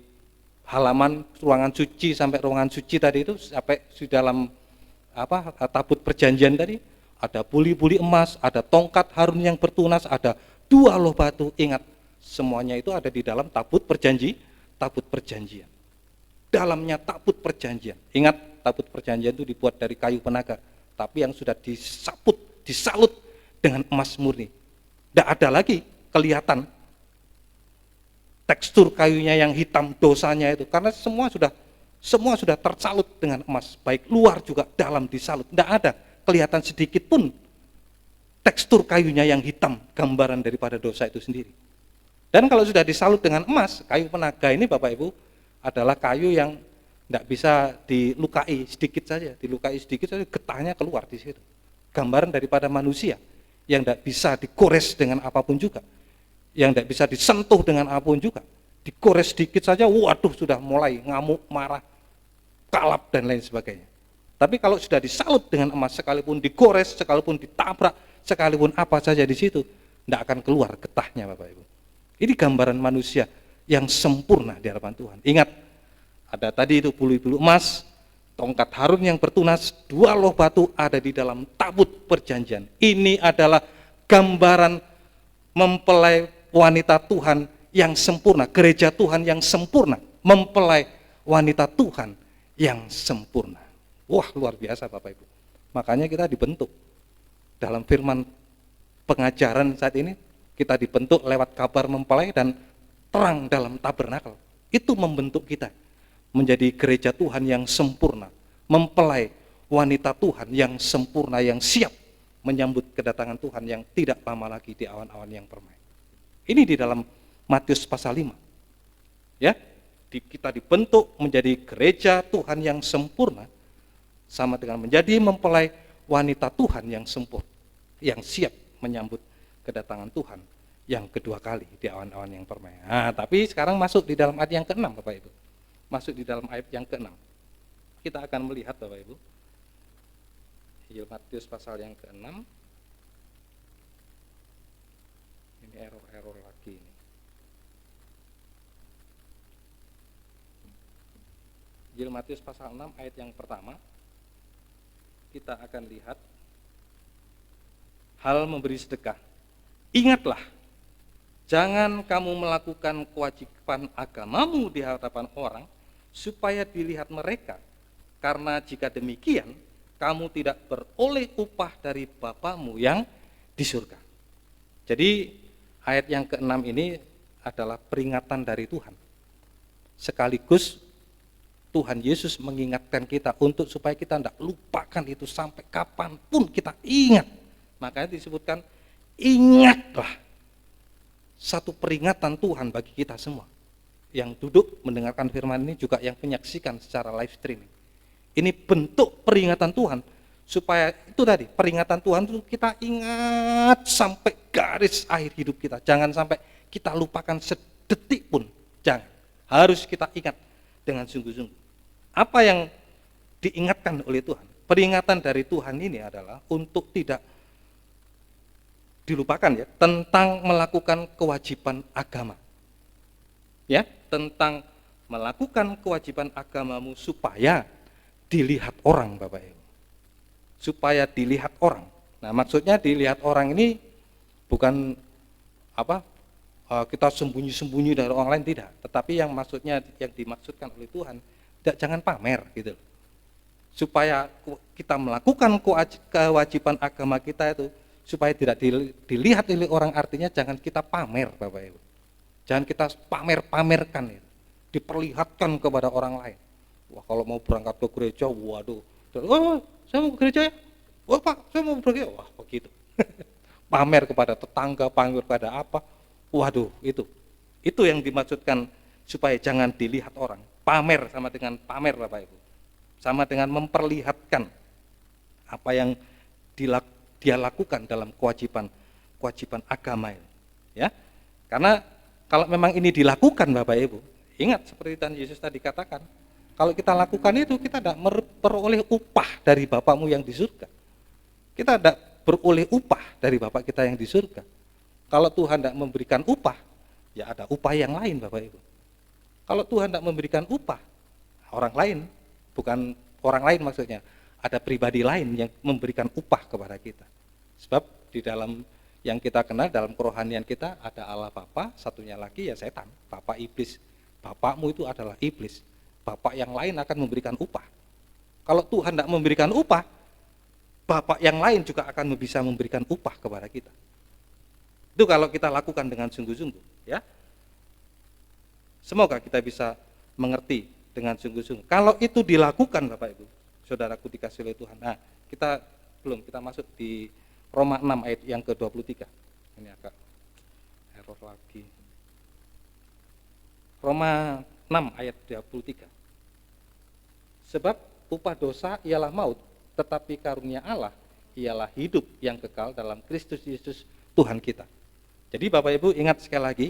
halaman ruangan suci sampai ruangan suci tadi itu, sampai di dalam tabut perjanjian tadi, ada buli-buli emas, ada tongkat Harun yang bertunas, ada 2 loh batu. Ingat, semuanya itu ada di dalam tabut perjanjian. Dalamnya tabut perjanjian. Ingat, tabut perjanjian itu dibuat dari kayu penaga, tapi yang sudah disalut dengan emas murni. Tidak ada lagi kelihatan tekstur kayunya yang hitam dosanya itu, karena semua sudah tersalut dengan emas, baik luar juga dalam disalut. Tidak ada kelihatan sedikit pun tekstur kayunya yang hitam, gambaran daripada dosa itu sendiri. Dan kalau sudah disalut dengan emas, kayu penaga ini Bapak Ibu adalah kayu yang tidak bisa dilukai sedikit saja, getahnya keluar di situ. Gambaran daripada manusia yang tidak bisa digores dengan apapun juga, yang tidak bisa disentuh dengan apapun juga. Digores sedikit saja, waduh sudah mulai ngamuk, marah, kalap dan lain sebagainya. Tapi kalau sudah disalut dengan emas, sekalipun digores, sekalipun ditabrak, sekalipun apa saja di situ, tidak akan keluar getahnya Bapak Ibu. Ini gambaran manusia yang sempurna di hadapan Tuhan. Ingat, ada tadi itu bulu-bulu emas, tongkat Harun yang bertunas, 2 loh batu ada di dalam tabut perjanjian. Ini adalah gambaran mempelai wanita Tuhan yang sempurna, gereja Tuhan yang sempurna, mempelai wanita Tuhan yang sempurna. Wah, luar biasa Bapak Ibu. Makanya kita dibentuk dalam firman pengajaran saat ini, kita dibentuk lewat kabar mempelai dan terang dalam tabernakel. Itu membentuk kita menjadi gereja Tuhan yang sempurna, mempelai wanita Tuhan yang sempurna, yang siap menyambut kedatangan Tuhan yang tidak lama lagi di awan-awan yang permai. Ini di dalam Matius pasal 5. Ya, kita dibentuk menjadi gereja Tuhan yang sempurna, sama dengan menjadi mempelai wanita Tuhan yang sempurna, yang siap menyambut kedatangan Tuhan yang kedua kali di awan-awan yang permai. Nah, tapi sekarang masuk di dalam ayat yang ke-6 Bapak Ibu. Masuk di dalam ayat yang ke-6. Kita akan melihat Bapak Ibu, Injil Matius pasal yang ke-6. Ini error lagi ini. Injil Matius pasal 6 ayat yang pertama. Kita akan lihat hal memberi sedekah. Ingatlah, jangan kamu melakukan kewajiban agamamu di hadapan orang supaya dilihat mereka, karena jika demikian kamu tidak beroleh upah dari Bapamu yang di surga. Jadi ayat yang ke-6 ini adalah peringatan dari Tuhan. Sekaligus Tuhan Yesus mengingatkan kita untuk supaya kita tidak lupakan itu sampai kapanpun kita ingat. Makanya disebutkan ingatlah, satu peringatan Tuhan bagi kita semua. Yang duduk mendengarkan firman ini juga yang menyaksikan secara live streaming. Ini bentuk peringatan Tuhan supaya itu tadi, peringatan Tuhan itu kita ingat sampai garis akhir hidup kita. Jangan sampai kita lupakan sedetik pun, jangan. Harus kita ingat dengan sungguh-sungguh. Apa yang diingatkan oleh Tuhan? Peringatan dari Tuhan ini adalah untuk tidak dilupakan ya, tentang melakukan kewajiban agama. Ya, tentang melakukan kewajiban agamamu supaya dilihat orang, Bapak Ibu. Supaya dilihat orang. Nah, maksudnya dilihat orang ini bukan kita sembunyi-sembunyi dari orang lain, tidak. Tetapi yang maksudnya, yang dimaksudkan oleh Tuhan, jangan pamer gitu. Supaya kita melakukan kewajiban agama kita itu supaya tidak dilihat oleh orang, artinya jangan kita pamer, Bapak Ibu. Jangan kita pamer-pamerkan itu, diperlihatkan kepada orang lain. Wah, kalau mau berangkat ke gereja, waduh, saya mau ke gereja ya, wah Pak, saya mau pergi, wah begitu. Pamer kepada tetangga, pamer kepada apa, waduh, itu yang dimaksudkan supaya jangan dilihat orang. Pamer sama dengan pamer, Bapak Ibu, sama dengan memperlihatkan apa yang dia lakukan dalam kewajiban agama ini, ya. Karena kalau memang ini dilakukan, Bapak Ibu, ingat seperti Tuhan Yesus tadi katakan, kalau kita lakukan itu, kita tidak beroleh upah dari Bapamu yang di surga. Kita tidak beroleh upah dari Bapak kita yang di surga. Kalau Tuhan tidak memberikan upah, ya ada upah yang lain, Bapak Ibu. Kalau Tuhan tidak memberikan upah, orang lain, bukan orang lain maksudnya, ada pribadi lain yang memberikan upah kepada kita. Sebab di dalam yang kita kenal, dalam kerohanian kita, ada Allah Bapa, satunya lagi ya setan, Bapak iblis. Bapakmu itu adalah iblis. Bapak yang lain akan memberikan upah. Kalau Tuhan tidak memberikan upah, Bapak yang lain juga akan bisa memberikan upah kepada kita. Itu kalau kita lakukan dengan sungguh-sungguh, ya. Semoga kita bisa mengerti dengan sungguh-sungguh. Kalau itu dilakukan, Bapak Ibu, saudaraku dikasih oleh Tuhan. Nah, kita masuk di Roma 6 ayat yang ke-23. Ini agak error lagi. Roma 6 ayat 23. Sebab upah dosa ialah maut, tetapi karunia Allah ialah hidup yang kekal dalam Kristus Yesus Tuhan kita. Jadi Bapak Ibu ingat sekali lagi,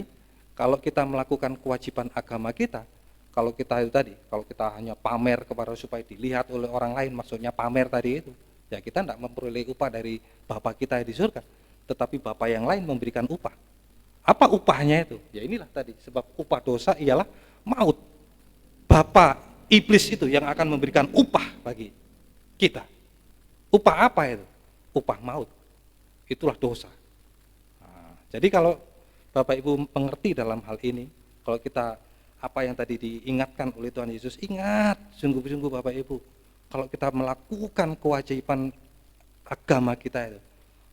kalau kita melakukan kewajiban agama kita, kalau kita itu tadi, kalau kita hanya pamer kepada supaya dilihat oleh orang lain, maksudnya pamer tadi itu, ya kita tidak memperoleh upah dari Bapa kita di surga, tetapi Bapa yang lain memberikan upah. Apa upahnya itu? Ya inilah tadi, sebab upah dosa ialah maut. Bapa iblis itu yang akan memberikan upah bagi kita. Upah apa itu? Upah maut. Itulah dosa. Nah, jadi kalau Bapak Ibu mengerti dalam hal ini, kalau kita apa yang tadi diingatkan oleh Tuhan Yesus, ingat sungguh-sungguh Bapak Ibu, kalau kita melakukan kewajiban agama kita itu,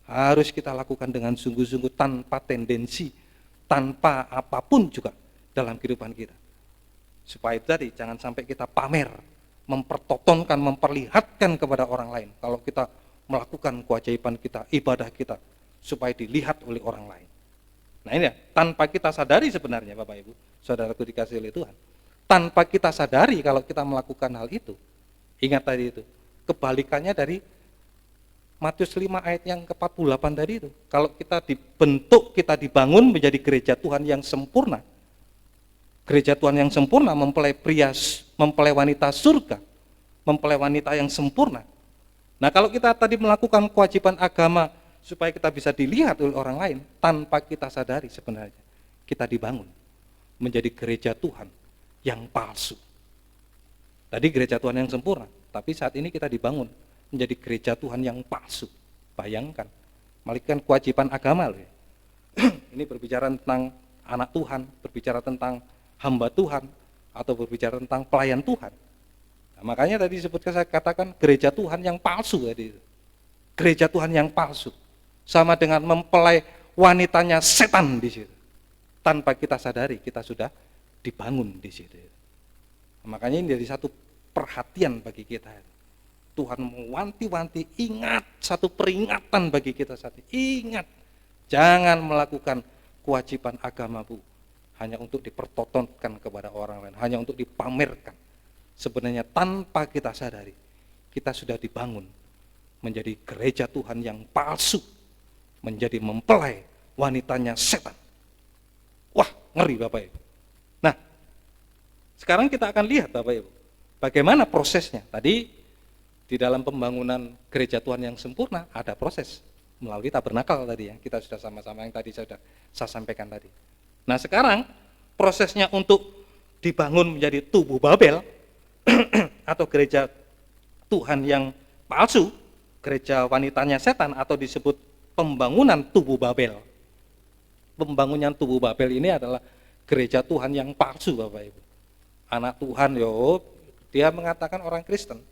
harus kita lakukan dengan sungguh-sungguh tanpa tendensi, tanpa apapun juga dalam kehidupan kita. Supaya tadi jangan sampai kita pamer, mempertontonkan, memperlihatkan kepada orang lain kalau kita melakukan kewajiban kita, ibadah kita, supaya dilihat oleh orang lain. Nah ini ya, tanpa kita sadari sebenarnya Bapak Ibu, saudaraku dikasih oleh Tuhan, tanpa kita sadari kalau kita melakukan hal itu, ingat tadi itu, kebalikannya dari Matius 5 ayat yang ke-48 tadi itu. Kalau kita dibentuk, kita dibangun menjadi gereja Tuhan yang sempurna. Gereja Tuhan yang sempurna mempelai pria, mempelai wanita surga, mempelai wanita yang sempurna. Nah kalau kita tadi melakukan kewajiban agama supaya kita bisa dilihat oleh orang lain, tanpa kita sadari sebenarnya kita dibangun menjadi gereja Tuhan yang palsu. Tadi gereja Tuhan yang sempurna, tapi saat ini kita dibangun menjadi gereja Tuhan yang palsu. Bayangkan, melakukan kewajiban agama loh ya. Ini berbicara tentang anak Tuhan, berbicara tentang hamba Tuhan, atau berbicara tentang pelayan Tuhan. Nah, makanya tadi disebutkan, saya katakan gereja Tuhan yang palsu tadi. Gereja Tuhan yang palsu, sama dengan mempelai wanitanya setan di situ. Tanpa kita sadari, kita sudah dibangun di situ. Nah, makanya ini jadi satu perhatian bagi kita. Tuhan mewanti-wanti, ingat, satu peringatan bagi kita saat ini. Ingat, jangan melakukan kewajiban agamamu hanya untuk dipertontonkan kepada orang lain, hanya untuk dipamerkan. Sebenarnya tanpa kita sadari, kita sudah dibangun menjadi gereja Tuhan yang palsu, menjadi mempelai wanitanya setan. Wah, ngeri Bapak Ibu. Nah, sekarang kita akan lihat Bapak Ibu, bagaimana prosesnya. Tadi di dalam pembangunan gereja Tuhan yang sempurna ada proses. melalui tabernakel tadi ya, kita sudah sama-sama yang tadi saya sampaikan tadi. Nah sekarang prosesnya untuk dibangun menjadi tubuh Babel atau gereja Tuhan yang palsu, gereja wanitanya setan, atau disebut pembangunan tubuh Babel. Pembangunan tubuh Babel ini adalah gereja Tuhan yang palsu, Bapak Ibu. Anak Tuhan dia mengatakan orang Kristen.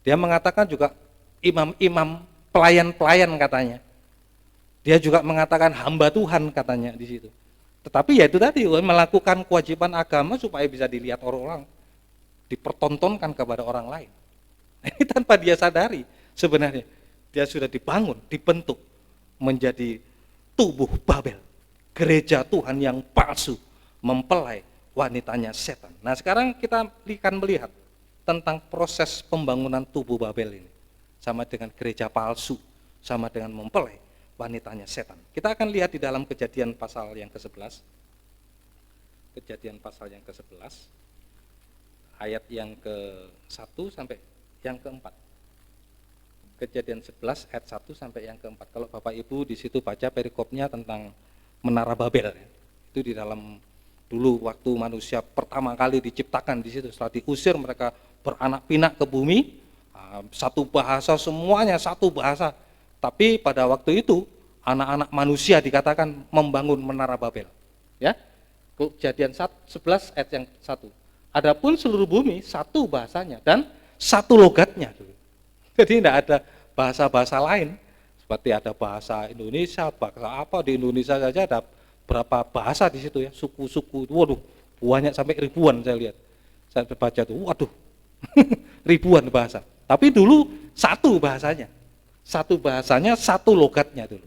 Dia mengatakan juga imam-imam, pelayan-pelayan katanya. Dia juga mengatakan hamba Tuhan katanya di situ. Tetapi ya itu tadi, melakukan kewajiban agama supaya bisa dilihat orang-orang, dipertontonkan kepada orang lain. Ini tanpa dia sadari sebenarnya dia sudah dibangun, dibentuk menjadi tubuh Babel, gereja Tuhan yang palsu, mempelai wanitanya setan. Nah sekarang kita akan melihat tentang proses pembangunan tubuh Babel ini, sama dengan gereja palsu, sama dengan mempelai wanitanya setan. Kita akan lihat di dalam Kejadian pasal yang ke-11. Kejadian pasal yang ke-11 ayat yang ke-1 sampai yang ke-4. Kejadian 11 ayat 1 sampai yang ke-4. Kalau Bapak Ibu di situ baca perikopnya tentang menara Babel. Itu di dalam dulu waktu manusia pertama kali diciptakan di situ, setelah diusir mereka beranak pinak ke bumi, satu bahasa, semuanya satu bahasa. Tapi pada waktu itu anak-anak manusia dikatakan membangun menara Babel. Ya. Kejadian 11 ayat yang 1. Adapun seluruh bumi satu bahasanya dan satu logatnya. Jadi tidak ada bahasa-bahasa lain. Seperti ada bahasa Indonesia, bahasa apa di Indonesia saja ada berapa bahasa di situ ya, suku-suku. Waduh, banyak sampai ribuan saya lihat. Saya baca tuh, waduh, ribuan bahasa. Tapi dulu satu bahasanya, satu logatnya dulu.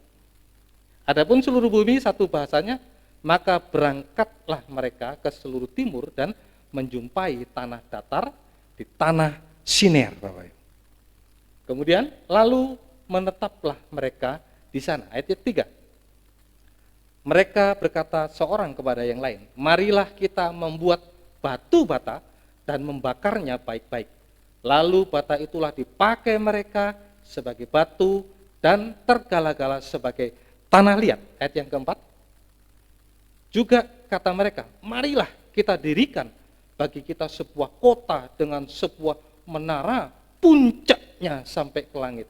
Adapun seluruh bumi satu bahasanya, maka berangkatlah mereka ke seluruh timur dan menjumpai tanah datar di tanah Siner, Bapak Ibu. Kemudian lalu menetaplah mereka di sana. Ayat 3. Mereka berkata seorang kepada yang lain, marilah kita membuat batu bata dan membakarnya baik-baik. Lalu bata itulah dipakai mereka sebagai batu dan tergala-gala sebagai tanah liat. Ayat yang keempat. Juga kata mereka, marilah kita dirikan bagi kita sebuah kota dengan sebuah menara puncaknya sampai ke langit.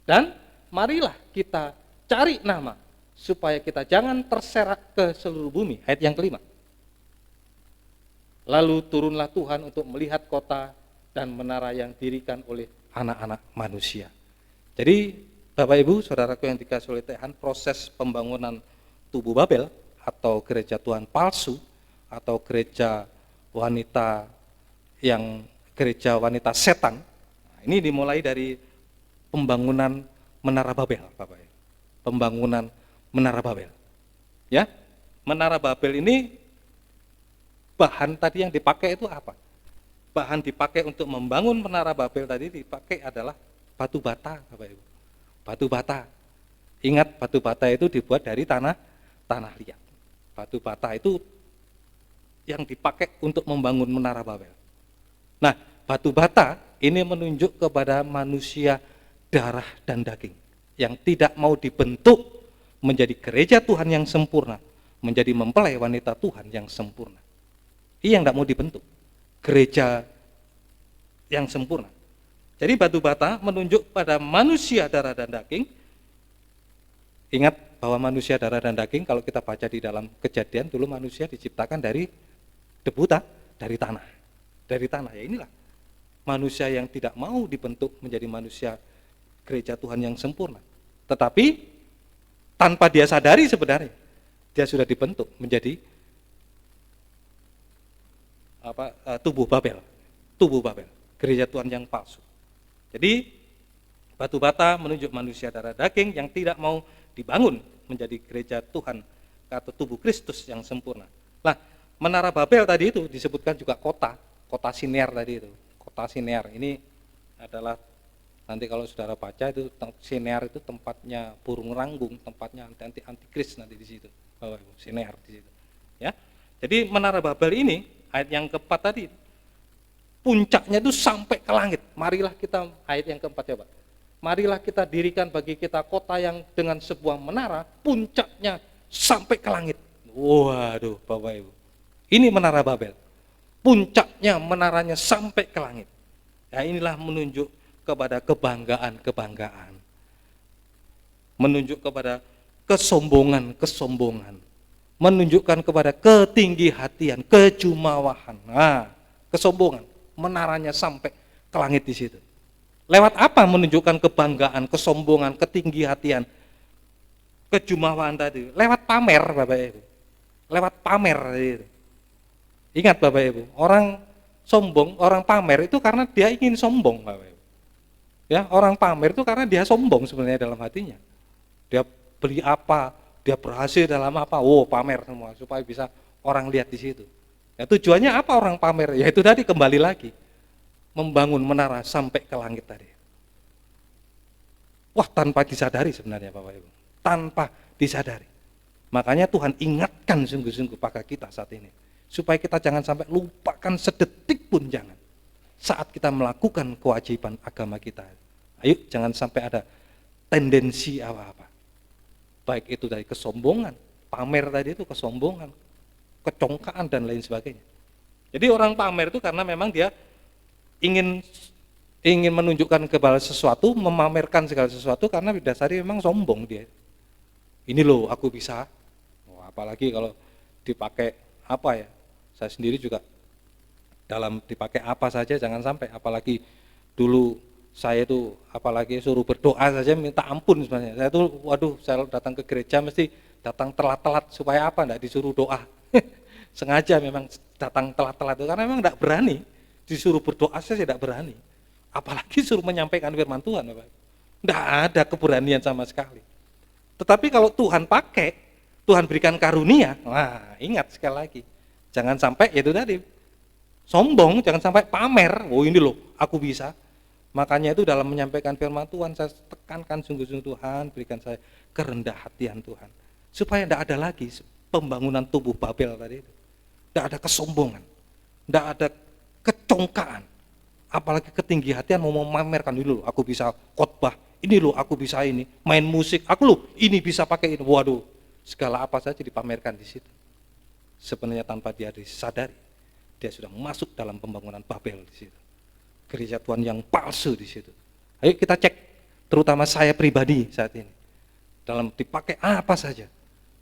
Dan marilah kita cari nama supaya kita jangan terserak ke seluruh bumi. Ayat yang kelima. Lalu turunlah Tuhan untuk melihat kota dan menara yang dirikan oleh anak-anak manusia. Jadi Bapak Ibu, saudaraku yang dikasihi oleh Tuhan, proses pembangunan tubuh Babel atau gereja Tuhan palsu atau gereja wanita setan, ini dimulai dari pembangunan menara Babel, Bapak Ibu. Pembangunan menara Babel. Ya, menara Babel ini bahan tadi yang dipakai itu apa? Bahan dipakai untuk membangun menara Babel tadi dipakai adalah batu bata, Bapak Ibu. Batu bata. Ingat, batu bata itu dibuat dari tanah liat. Batu bata itu yang dipakai untuk membangun menara Babel. Nah, batu bata ini menunjuk kepada manusia darah dan daging yang tidak mau dibentuk menjadi gereja Tuhan yang sempurna, menjadi mempelai wanita Tuhan yang sempurna. Ini yang tidak mau dibentuk, gereja yang sempurna. Jadi batu bata menunjuk pada manusia darah dan daging. Ingat bahwa manusia darah dan daging, kalau kita baca di dalam Kejadian, dulu manusia diciptakan dari debu, dari tanah. Dari tanah, ya inilah manusia yang tidak mau dibentuk menjadi manusia gereja Tuhan yang sempurna. Tetapi tanpa dia sadari sebenarnya dia sudah dibentuk menjadi tubuh Babel, gereja Tuhan yang palsu. Jadi batu bata menunjuk manusia darah daging yang tidak mau dibangun menjadi gereja Tuhan atau tubuh Kristus yang sempurna. Nah, menara Babel tadi itu disebutkan juga kota Siner tadi itu. Kota Siner ini adalah, nanti kalau saudara baca itu Siner itu tempatnya burung ranggung, tempatnya antikris nanti di situ. Siner di situ. Ya. Jadi menara Babel ini ayat yang keempat tadi puncaknya itu sampai ke langit. Marilah kita ayat yang keempat ya Pak. marilah kita dirikan bagi kita kota yang dengan sebuah menara, puncaknya sampai ke langit. Waduh, Bapak Ibu. Ini menara Babel. Puncaknya menaranya sampai ke langit. Ya, inilah menunjuk kepada kebanggaan-kebanggaan. Menunjuk kepada kesombongan-kesombongan. Menunjukkan kepada ketinggi-hatian, kejumawahan. Nah, kesombongan, menaranya sampai ke langit di situ. Lewat apa menunjukkan kebanggaan, kesombongan, ketinggi-hatian, kejumawahan tadi? Lewat pamer, Bapak Ibu. Lewat pamer itu. Ingat Bapak Ibu, orang sombong, orang pamer itu karena dia ingin sombong, Bapak Ibu. Ya, orang pamer itu karena dia sombong sebenarnya dalam hatinya. Dia beli apa, dia berhasil dalam apa, pamer semua supaya bisa orang lihat di situ. Ya, tujuannya apa orang pamer? Ya itu tadi, kembali lagi membangun menara sampai ke langit tadi. Wah, tanpa disadari sebenarnya Bapak Ibu, tanpa disadari. Makanya Tuhan ingatkan sungguh-sungguh pada kita saat ini, supaya kita jangan sampai lupakan sedetik pun jangan, saat kita melakukan kewajiban agama kita. Ayo, jangan sampai ada tendensi apa-apa, baik itu dari kesombongan, pamer tadi itu kesombongan, kecongkaan dan lain sebagainya. Jadi orang pamer itu karena memang dia ingin menunjukkan kepada sesuatu, memamerkan segala sesuatu karena didasari memang sombong dia. Ini loh aku bisa. Apalagi kalau dipakai apa ya? Saya sendiri juga dalam dipakai apa saja jangan sampai, apalagi dulu saya itu apalagi suruh berdoa saja minta ampun sebenarnya. Saya tuh saya datang ke gereja mesti datang telat-telat supaya apa? Enggak disuruh doa. Sengaja memang datang telat-telat itu karena memang enggak berani. Disuruh berdoa saya tidak berani. Apalagi suruh menyampaikan firman Tuhan, Bapak. Enggak ada keberanian sama sekali. Tetapi kalau Tuhan pakai, Tuhan berikan karunia, wah ingat sekali lagi. Jangan sampai itu tadi, sombong, jangan sampai pamer, ini loh aku bisa. Makanya itu dalam menyampaikan firman Tuhan, saya tekankan sungguh-sungguh Tuhan, berikan saya kerendah hatian Tuhan. Supaya tidak ada lagi pembangunan tubuh Babel tadi itu. Tidak ada kesombongan, tidak ada kecongkaan, apalagi ketinggi hatian mau memamerkan, ini loh aku bisa khotbah, ini loh aku bisa ini, main musik, aku loh ini bisa pakai ini, waduh, segala apa saja dipamerkan di situ. Sebenarnya tanpa dia disadari, dia sudah masuk dalam pembangunan Babel di situ. Gereja Tuhan yang palsu di situ. Ayo kita cek, terutama saya pribadi saat ini, dalam dipakai apa saja,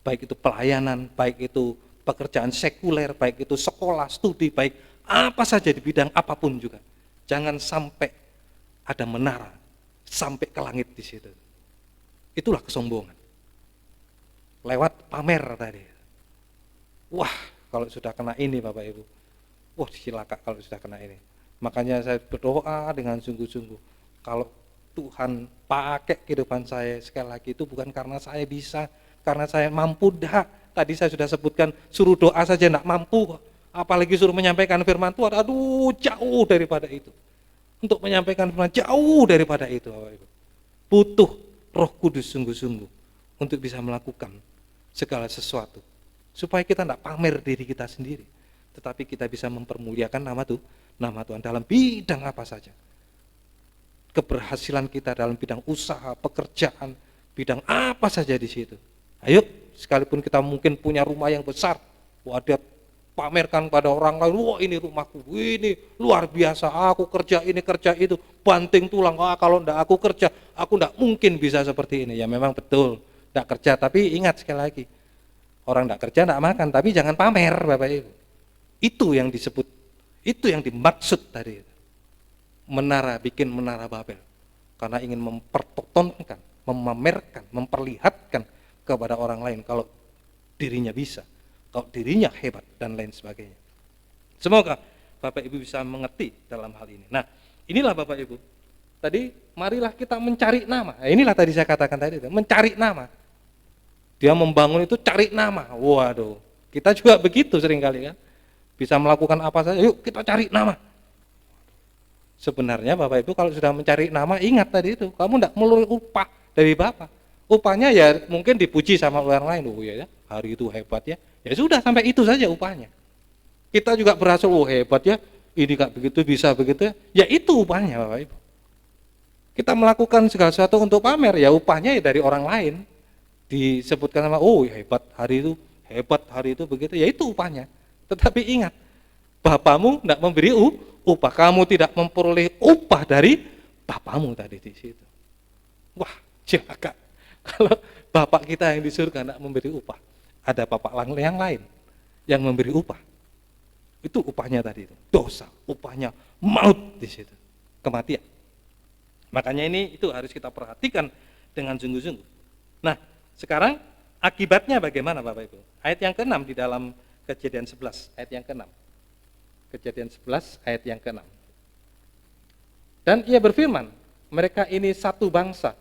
baik itu pelayanan, baik itu pekerjaan sekuler, baik itu sekolah, studi, baik apa saja di bidang apapun juga. Jangan sampai ada menara sampai ke langit di situ. Itulah kesombongan. Lewat pamer tadi. Wah, kalau sudah kena ini Bapak Ibu. Wah, cilaka kalau sudah kena ini. Makanya saya berdoa dengan sungguh-sungguh. Kalau Tuhan pakai kehidupan saya sekali lagi itu bukan karena saya bisa, karena saya mampu, dah. Tadi saya sudah sebutkan suruh doa saja enggak mampu, apalagi suruh menyampaikan firman Tuhan, aduh jauh daripada itu. Untuk menyampaikan firman jauh daripada itu, Bapak Ibu. Butuh Roh Kudus sungguh-sungguh untuk bisa melakukan segala sesuatu. Supaya kita tidak pamer diri kita sendiri, tetapi kita bisa mempermuliakan nama Tuhan dalam bidang apa saja. Keberhasilan kita dalam bidang usaha, pekerjaan, bidang apa saja di situ. Ayo, sekalipun kita mungkin punya rumah yang besar, dia pamerkan pada orang lain, wah ini rumahku, ini luar biasa, aku kerja ini, kerja itu, banting tulang, kalau enggak aku kerja, aku enggak mungkin bisa seperti ini. Ya memang betul, enggak kerja, tapi ingat sekali lagi, orang enggak kerja enggak makan, tapi jangan pamer Bapak Ibu. Itu yang disebut, itu yang dimaksud tadi. Menara, bikin menara Babel, karena ingin mempertontonkan, memamerkan, memperlihatkan kepada orang lain kalau dirinya bisa, kalau dirinya hebat dan lain sebagainya. Semoga Bapak Ibu bisa mengerti dalam hal ini. Nah, inilah Bapak Ibu. Tadi marilah kita mencari nama. Nah, inilah tadi saya katakan tadi, mencari nama. Dia membangun itu cari nama. Waduh, kita juga begitu seringkali kan. Bisa melakukan apa saja, yuk kita cari nama. Sebenarnya Bapak Ibu kalau sudah mencari nama, ingat tadi itu, kamu enggak melalui upah dari Bapak. Upahnya ya mungkin dipuji sama orang lain, oh ya, hari itu hebat ya. Ya sudah sampai itu saja upahnya. Kita juga berhasil, oh hebat ya, ini kak begitu bisa begitu ya. Ya itu upahnya Bapak Ibu. Kita melakukan segala sesuatu untuk pamer, ya upahnya ya dari orang lain. Disebutkan sama, oh hebat hari itu begitu, ya itu upahnya. Tetapi ingat, Bapamu tidak memberi upah, kamu tidak memperoleh upah dari Bapamu tadi di situ. Wah, celaka. Kalau Bapak kita yang di surga tidak memberi upah, ada Bapak yang lain yang memberi upah. Itu upahnya tadi itu, dosa, upahnya maut di situ, kematian. Makanya itu harus kita perhatikan dengan sungguh-sungguh. Nah, sekarang akibatnya bagaimana Bapak Ibu? Ayat yang ke-6 di dalam Kejadian 11, ayat yang ke-6. Kejadian 11 ayat yang ke-6. Dan ia berfirman, mereka ini satu bangsa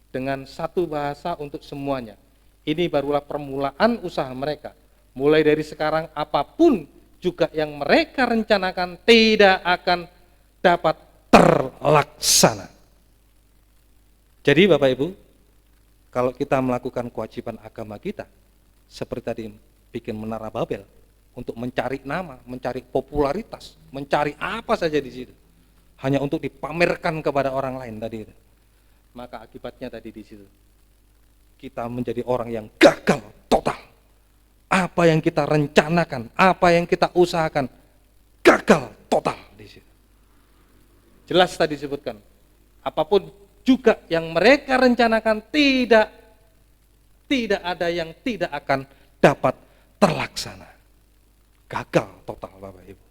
dengan satu bahasa untuk semuanya. Ini barulah permulaan usaha mereka. Mulai dari sekarang apapun juga yang mereka rencanakan tidak akan dapat terlaksana. Jadi Bapak Ibu, kalau kita melakukan kewajiban agama kita, seperti tadi bikin menara Babel, untuk mencari nama, mencari popularitas, mencari apa saja di situ, hanya untuk dipamerkan kepada orang lain tadi itu, maka akibatnya tadi di situ, kita menjadi orang yang gagal total. Apa yang kita rencanakan, apa yang kita usahakan, gagal total di situ. Jelas tadi disebutkan, apapun juga yang mereka rencanakan tidak ada yang tidak akan dapat terlaksana. Gagal total Bapak Ibu.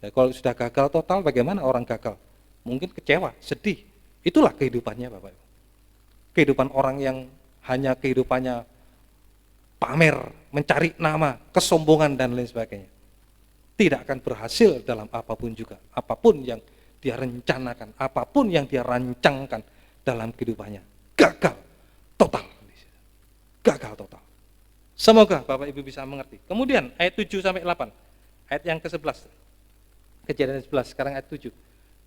Ya, kalau sudah gagal total, bagaimana orang gagal? Mungkin kecewa, sedih. Itulah kehidupannya Bapak Ibu. Kehidupan orang yang hanya kehidupannya pamer, mencari nama, kesombongan dan lain sebagainya. Tidak akan berhasil dalam apapun juga. Apapun yang dia rencanakan, apapun yang dia rancangkan dalam kehidupannya. Gagal total. Gagal total. Semoga Bapak Ibu bisa mengerti. Kemudian ayat 7 sampai 8. Ayat yang ke-11. Kejadian 11, sekarang ayat 7.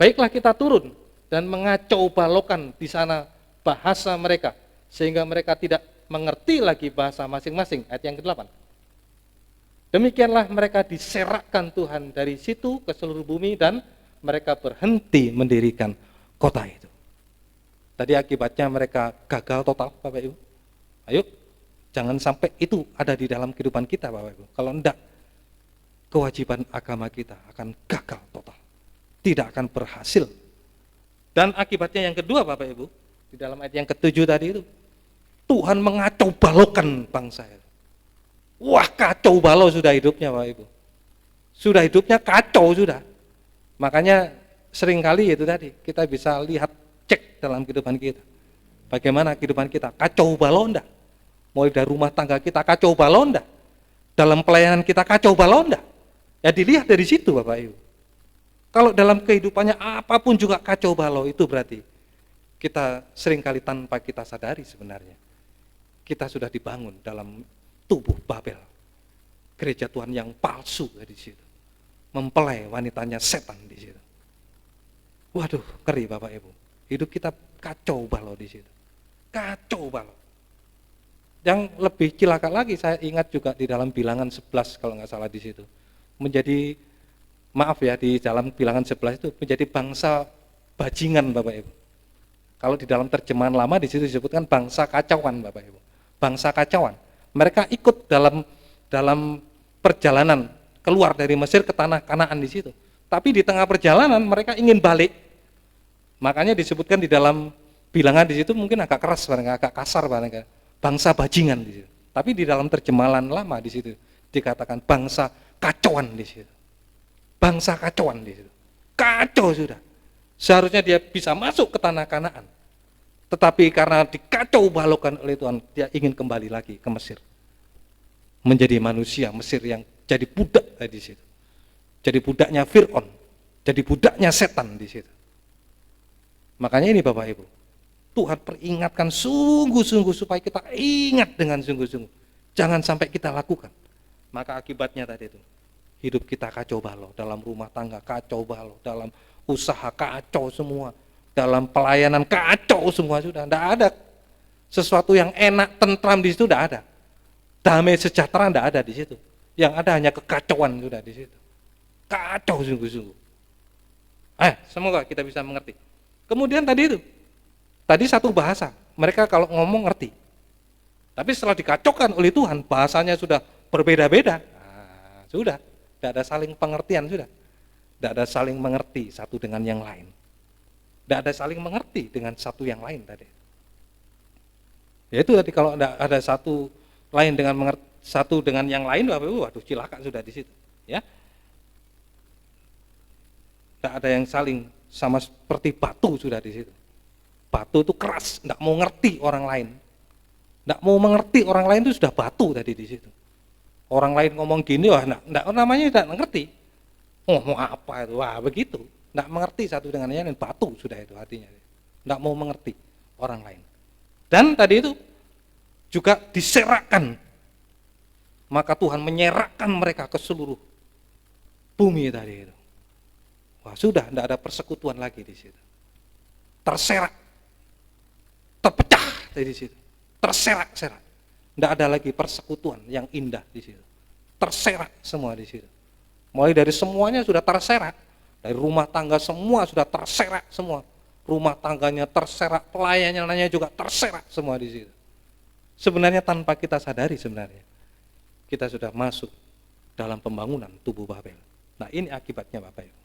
Baiklah kita turun dan mengacau balokan di sana bahasa mereka, sehingga mereka tidak mengerti lagi bahasa masing-masing. Ayat yang ke-8. Demikianlah mereka diserakkan Tuhan dari situ ke seluruh bumi dan mereka berhenti mendirikan kota itu. Tadi akibatnya mereka gagal total Bapak Ibu. Ayo, jangan sampai itu ada di dalam kehidupan kita Bapak Ibu. Kalau enggak, kewajiban agama kita akan gagal total. Tidak akan berhasil. Dan akibatnya yang kedua Bapak Ibu, di dalam ayat yang ke-7 tadi itu, Tuhan mengacau balokan bangsa itu. Wah, kacau balau sudah hidupnya Bapak Ibu. Sudah hidupnya kacau sudah. Makanya seringkali itu tadi kita bisa lihat, cek dalam kehidupan kita. Bagaimana kehidupan kita? Kacau balau enggak? Mulai dari rumah tangga kita kacau balau enggak? Dalam pelayanan kita kacau balau enggak? Ya dilihat dari situ Bapak Ibu. Kalau dalam kehidupannya apapun juga kacau balau, itu berarti kita seringkali tanpa kita sadari sebenarnya kita sudah dibangun dalam tubuh Babel, gereja Tuhan yang palsu di situ, mempelai wanitanya setan di situ. Waduh, ngeri Bapak Ibu. Hidup kita kacau balau di situ, kacau balau. Yang lebih cilaka lagi, saya ingat juga di dalam Bilangan 11 kalau nggak salah di situ, menjadi di dalam Bilangan 11 itu menjadi bangsa bajingan Bapak Ibu. Kalau di dalam terjemahan lama di situ disebutkan bangsa kacauan Bapak Ibu. Bangsa kacauan. Mereka ikut dalam perjalanan keluar dari Mesir ke tanah Kanaan di situ. Tapi di tengah perjalanan mereka ingin balik. Makanya disebutkan di dalam Bilangan di situ mungkin agak keras, agak kasar, bangsa bajingan di situ. Tapi di dalam terjemahan lama di situ dikatakan bangsa kacauan di situ. Bangsa kacauan di situ. Kacau sudah. Seharusnya dia bisa masuk ke tanah Kanaan. Tetapi karena dikacau balaukan oleh Tuhan, dia ingin kembali lagi ke Mesir. Menjadi manusia Mesir yang jadi budak di situ. Jadi budaknya Fir'aun, jadi budaknya setan di situ. Makanya ini Bapak Ibu, Tuhan peringatkan sungguh-sungguh supaya kita ingat dengan sungguh-sungguh. Jangan sampai kita lakukan. Maka akibatnya tadi itu, hidup kita kacau balau, dalam rumah tangga kacau balau, dalam usaha kacau semua, dalam pelayanan kacau semua sudah. Tidak ada sesuatu yang enak, tentram di situ, tidak ada. Damai sejahtera tidak ada di situ. Yang ada hanya kekacauan sudah di situ. Kacau sungguh-sungguh. Semoga kita bisa mengerti. Kemudian tadi itu, Tadi satu bahasa, mereka kalau ngomong ngerti. Tapi setelah dikacaukan oleh Tuhan, bahasanya sudah berbeda-beda. Nah, sudah, tidak ada saling pengertian sudah. Tidak ada saling mengerti satu dengan yang lain. Tidak ada saling mengerti dengan satu yang lain tadi. Ya itu tadi kalau ada satu lain dengan satu dengan yang lain, waduh cilaka sudah di situ. Ya, tidak ada yang saling sama seperti batu sudah di situ. Batu itu keras, tidak mau ngerti orang lain. Tidak mau mengerti orang lain itu sudah batu tadi di situ. Orang lain ngomong gini, wah enggak, namanya tidak mengerti. Ngomong apa itu? Wah begitu. Tidak mengerti satu dengan yang lain, batu sudah itu hatinya. Tidak mau mengerti orang lain. Dan tadi itu juga diserakkan. Maka Tuhan menyerakkan mereka ke seluruh bumi tadi itu. Wah sudah, tidak ada persekutuan lagi di situ. Terserak, terpecah dari situ. Terserak-serak. Tidak ada lagi persekutuan yang indah di situ. Terserak semua di situ. Mulai dari semuanya sudah terserak. Dari rumah tangga semua sudah terserak semua. Rumah tangganya terserak, pelayanannya juga terserak semua di situ. Sebenarnya tanpa kita sadari sebenarnya. Kita sudah masuk dalam pembangunan tubuh Babel. Nah ini akibatnya Bapak Ibu.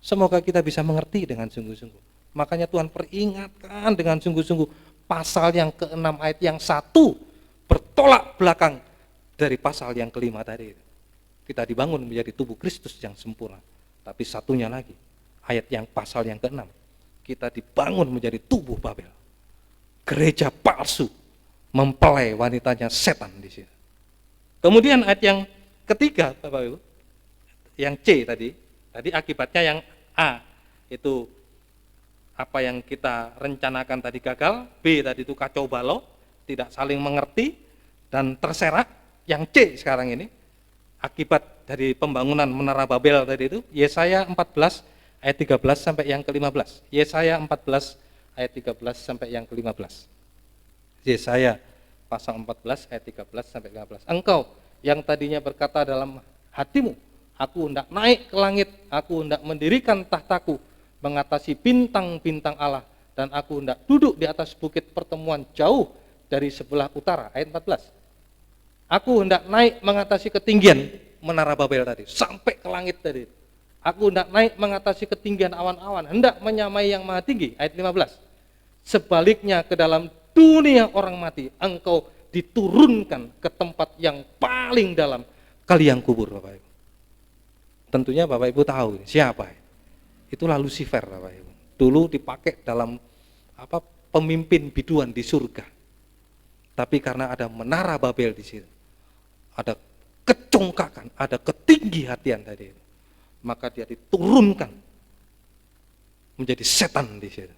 Semoga kita bisa mengerti dengan sungguh-sungguh. Makanya Tuhan peringatkan dengan sungguh-sungguh. Pasal yang ke-6 ayat yang 1 bertolak belakang dari pasal yang ke-5 tadi. Kita dibangun menjadi tubuh Kristus yang sempurna. Tapi satunya lagi, ayat yang pasal yang ke-6, kita dibangun menjadi tubuh Babel. Gereja palsu, mempelai wanitanya setan di sini. Kemudian ayat yang ketiga, Bapak Ibu, yang C tadi akibatnya yang A, itu apa yang kita rencanakan tadi gagal, B tadi itu kacau balau, tidak saling mengerti, dan terserak. Yang C sekarang ini, akibat dari pembangunan Menara Babel tadi itu, Yesaya 14 ayat 13 sampai yang ke-15. Yesaya 14 ayat 13 sampai yang ke-15. Yesaya pasal 14 ayat 13 sampai 15. Engkau yang tadinya berkata dalam hatimu, aku hendak naik ke langit, aku hendak mendirikan tahtaku, mengatasi bintang-bintang Allah, dan aku hendak duduk di atas bukit pertemuan jauh dari sebelah utara. Ayat 14. Aku hendak naik mengatasi ketinggian Menara Babel tadi, sampai ke langit tadi. Aku hendak naik mengatasi ketinggian awan-awan, hendak menyamai yang maha tinggi. Ayat 15. Sebaliknya ke dalam dunia orang mati, engkau diturunkan ke tempat yang paling dalam, ke liang kubur, Bapak Ibu. Tentunya Bapak Ibu tahu siapa. Itulah Lucifer, Bapak Ibu. Dulu dipakai dalam pemimpin biduan di surga. Tapi karena ada Menara Babel di situ, ada kecongkakan, ada ketinggi-hatian tadi itu, maka dia diturunkan menjadi setan di situ.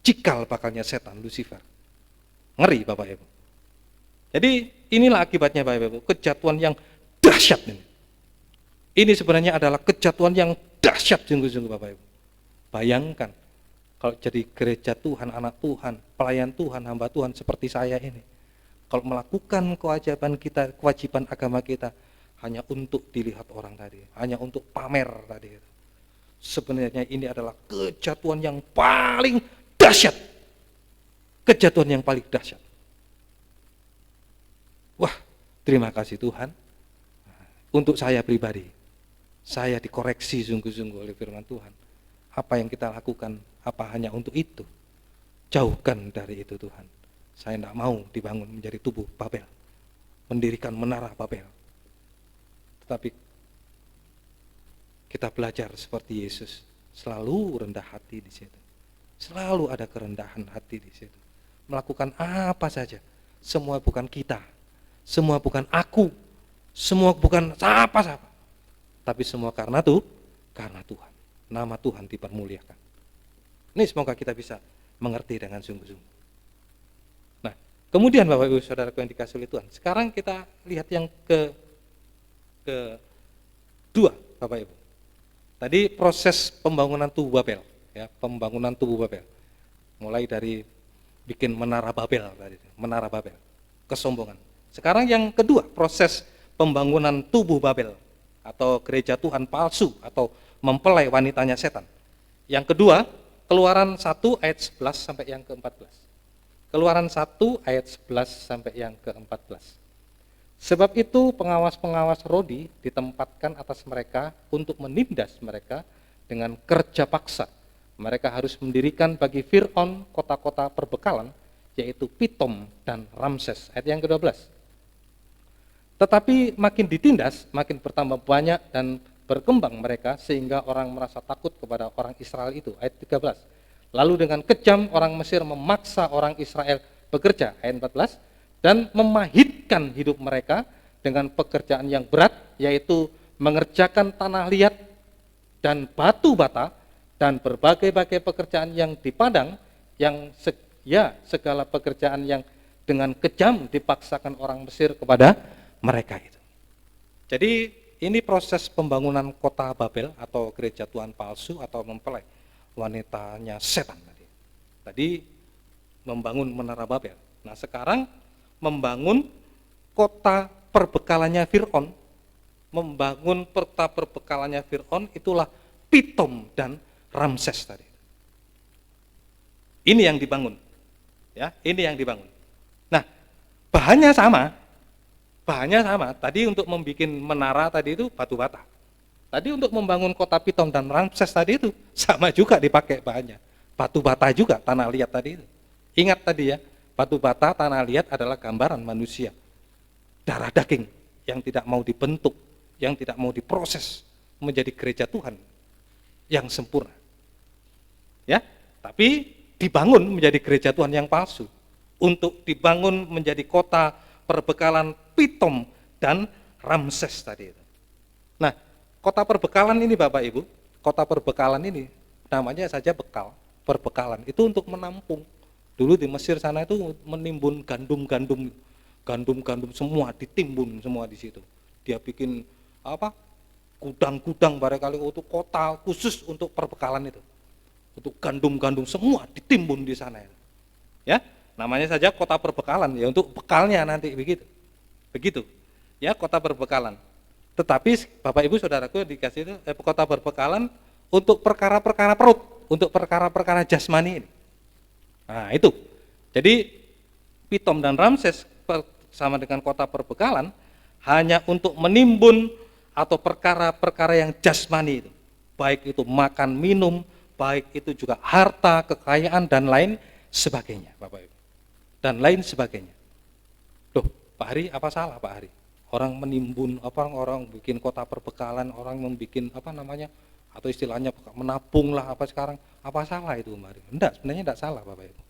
Cikal bakalnya setan Lucifer. Ngeri Bapak Ibu. Jadi inilah akibatnya Bapak Ibu, kejatuhan yang dahsyat ini. Ini sebenarnya adalah kejatuhan yang dahsyat sungguh-sungguh Bapak Ibu. Bayangkan kalau jadi gereja Tuhan, anak Tuhan, pelayan Tuhan, hamba Tuhan seperti saya ini, kalau melakukan kewajiban agama kita hanya untuk dilihat orang tadi, hanya untuk pamer tadi. Sebenarnya ini adalah kejatuhan yang paling dahsyat. Kejatuhan yang paling dahsyat. Wah, terima kasih Tuhan. Untuk saya pribadi, saya dikoreksi sungguh-sungguh oleh firman Tuhan. Apa yang kita lakukan, apa hanya untuk itu? Jauhkan dari itu Tuhan. Saya tidak mau dibangun menjadi tubuh Babel, mendirikan Menara Babel. Tetapi kita belajar seperti Yesus, selalu rendah hati di situ. Selalu ada kerendahan hati di situ. Melakukan apa saja, semua bukan kita, semua bukan aku, semua bukan siapa-siapa, tapi semua karena Tuhan. Nama Tuhan dipermuliakan. Ini semoga kita bisa mengerti dengan sungguh-sungguh. Nah, kemudian Bapak Ibu Saudaraku yang dikasihi oleh Tuhan, sekarang kita lihat yang kedua Bapak Ibu. Tadi proses pembangunan tubuh Babel, ya, pembangunan tubuh Babel. Mulai dari bikin Menara Babel tadi, Menara Babel, kesombongan. Sekarang yang kedua, proses pembangunan tubuh Babel atau gereja Tuhan palsu atau mempelai wanitanya setan. Yang kedua, Keluaran 1 ayat 11 sampai yang ke-14. Keluaran 1 ayat 11 sampai yang ke-14. Sebab itu pengawas-pengawas Rodi ditempatkan atas mereka untuk menindas mereka dengan kerja paksa. Mereka harus mendirikan bagi Fir'aun kota-kota perbekalan, yaitu Pitom dan Ramses. Ayat yang ke-12. Tetapi makin ditindas, makin bertambah banyak dan berkembang mereka, sehingga orang merasa takut kepada orang Israel itu. Ayat 13. Lalu dengan kejam orang Mesir memaksa orang Israel bekerja, ayat 14, dan memahitkan hidup mereka dengan pekerjaan yang berat, yaitu mengerjakan tanah liat dan batu bata dan berbagai-bagai pekerjaan yang di padang, yang segala pekerjaan yang dengan kejam dipaksakan orang Mesir kepada mereka itu. Jadi ini proses pembangunan kota Babel atau gereja Tuhan palsu atau mempelai wanitanya setan tadi. Tadi membangun menara Babel. Nah sekarang membangun kota perbekalannya Fir'aun. Membangun kota perbekalannya Fir'aun itulah Pitom dan Ramses tadi. Ini yang dibangun. Ya, ini yang dibangun. Nah, bahannya sama. Tadi untuk membuat menara tadi itu batu bata. Tadi untuk membangun kota Pitom dan Ramses tadi itu sama juga dipakai bahannya. Batu bata juga, tanah liat tadi itu. Ingat tadi ya, batu bata, tanah liat adalah gambaran manusia. Darah daging yang tidak mau dibentuk, yang tidak mau diproses menjadi gereja Tuhan yang sempurna. Ya, tapi dibangun menjadi gereja Tuhan yang palsu. Untuk dibangun menjadi kota perbekalan Pitom dan Ramses tadi itu. Nah, kota perbekalan ini Bapak Ibu, kota perbekalan ini namanya saja bekal, perbekalan. Itu untuk menampung. Dulu di Mesir sana itu menimbun gandum semua, ditimbun semua di situ. Dia bikin gudang-gudang barangkali untuk kota khusus untuk perbekalan itu. Untuk gandum semua ditimbun di sana. Ya, namanya saja kota perbekalan ya, untuk bekalnya nanti begitu. Ya, kota perbekalan. Tetapi Bapak Ibu Saudaraku dikasih itu kota perbekalan untuk perkara-perkara perut, untuk perkara-perkara jasmani ini. Nah, itu. Jadi Pitom dan Ramses sama dengan kota perbekalan hanya untuk menimbun atau perkara-perkara yang jasmani itu. Baik itu makan, minum, baik itu juga harta, kekayaan dan lain sebagainya, Bapak Ibu. Dan lain sebagainya. Loh, Pak Hari, apa salah Pak Hari? Orang menimbun, orang bikin kota perbekalan, orang membikin atau istilahnya menabung lah sekarang, apa salah itu Mari? Enggak, sebenarnya enggak salah Bapak Ibu.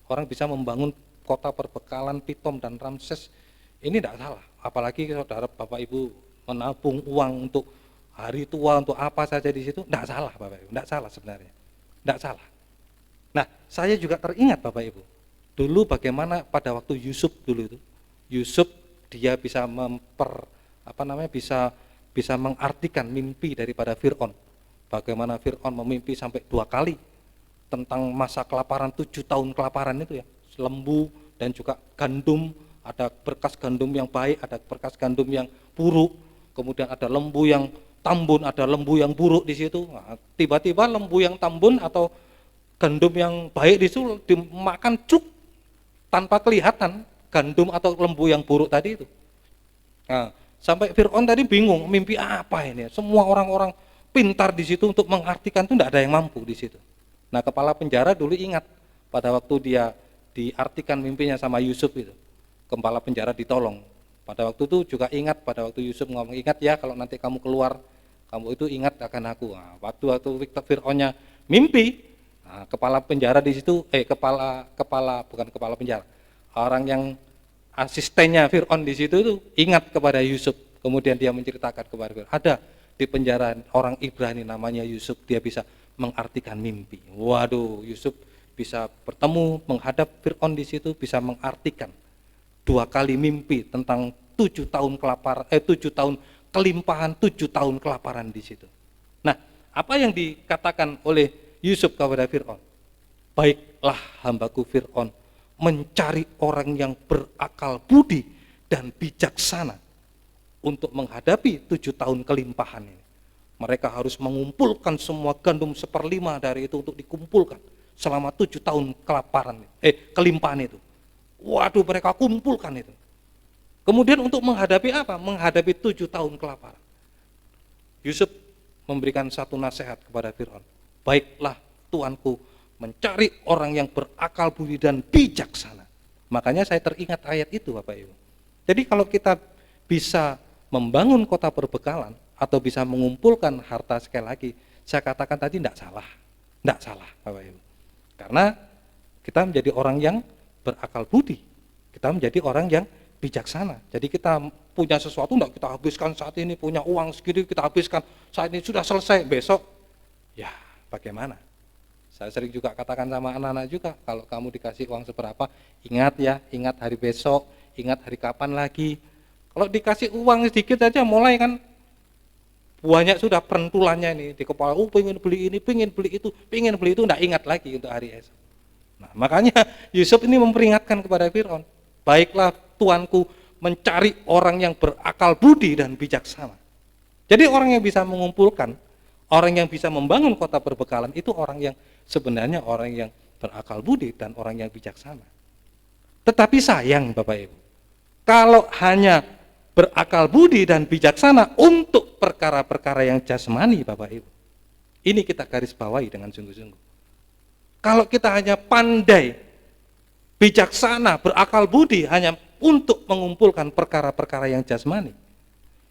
Orang bisa membangun kota perbekalan Pitom dan Ramses, ini enggak salah. Apalagi saudara Bapak Ibu menabung uang untuk hari tua, untuk apa saja di situ, enggak salah Bapak Ibu, enggak salah sebenarnya. Enggak salah. Nah, saya juga teringat Bapak Ibu, dulu bagaimana pada waktu Yusuf dulu itu, Yusuf dia bisa bisa mengartikan mimpi daripada Fir'aun. Bagaimana Fir'aun memimpi sampai 2 kali tentang masa kelaparan, 7 tahun kelaparan itu ya, lembu dan juga gandum, ada berkas gandum yang baik, ada berkas gandum yang buruk, kemudian ada lembu yang tambun, ada lembu yang buruk di situ. Nah, tiba-tiba lembu yang tambun atau gandum yang baik di situ dimakan cuk tanpa kelihatan gandum atau lembu yang buruk tadi itu. Nah, sampai Fir'aun tadi bingung, mimpi apa ini? Semua orang-orang pintar di situ untuk mengartikan itu tidak ada yang mampu di situ. Nah, kepala penjara dulu ingat pada waktu dia diartikan mimpinya sama Yusuf itu. Kepala penjara ditolong. Pada waktu itu juga ingat, pada waktu Yusuf ngomong, ingat ya kalau nanti kamu keluar, kamu itu ingat akan aku. Nah, waktu Fir'aunnya mimpi, nah, kepala penjara di situ, bukan kepala penjara, orang yang asistennya Fir'aun di situ itu ingat kepada Yusuf. Kemudian dia menceritakan kepada Fir'aun, ada di penjara orang Ibrani namanya Yusuf, dia bisa mengartikan mimpi. Waduh, Yusuf bisa bertemu, menghadap Fir'aun di situ, bisa mengartikan 2 kali mimpi tentang 7 tahun kelaparan, 7 tahun kelimpahan, 7 tahun kelaparan di situ. Nah, apa yang dikatakan oleh Yusuf kepada Fir'aun? Baiklah hambaku Fir'aun mencari orang yang berakal budi dan bijaksana untuk menghadapi 7 tahun kelimpahan ini. Mereka harus mengumpulkan semua gandum 1/5 dari itu untuk dikumpulkan selama 7 tahun kelimpahan itu. Waduh, mereka kumpulkan itu. Kemudian untuk menghadapi apa? Menghadapi 7 tahun kelaparan. Yusuf memberikan satu nasihat kepada Fir'aun. Baiklah tuanku, mencari orang yang berakal budi dan bijaksana. Makanya saya teringat ayat itu Bapak Ibu. Jadi kalau kita bisa membangun kota perbekalan atau bisa mengumpulkan harta, sekali lagi saya katakan tadi tidak salah Bapak Ibu. Karena kita menjadi orang yang berakal budi, kita menjadi orang yang bijaksana. Jadi kita punya sesuatu tidak kita habiskan saat ini, punya uang segini kita habiskan saat ini, sudah selesai, besok ya bagaimana? Saya sering juga katakan sama anak-anak juga, kalau kamu dikasih uang seberapa, ingat ya, ingat hari besok, ingat hari kapan lagi. Kalau dikasih uang sedikit saja mulai kan banyak sudah perentulannya ini di kepala, pengen beli ini, pengen beli itu, enggak ingat lagi untuk hari esok. Nah, makanya Yusuf ini memperingatkan kepada Fir'aun, baiklah tuanku, mencari orang yang berakal budi dan bijaksana. Jadi orang yang bisa mengumpulkan, orang yang bisa membangun kota perbekalan itu orang yang sebenarnya orang yang berakal budi dan orang yang bijaksana. Tetapi sayang Bapak Ibu, kalau hanya berakal budi dan bijaksana untuk perkara-perkara yang jasmani Bapak Ibu, ini kita garis bawahi dengan sungguh-sungguh. Kalau kita hanya pandai, bijaksana, berakal budi hanya untuk mengumpulkan perkara-perkara yang jasmani,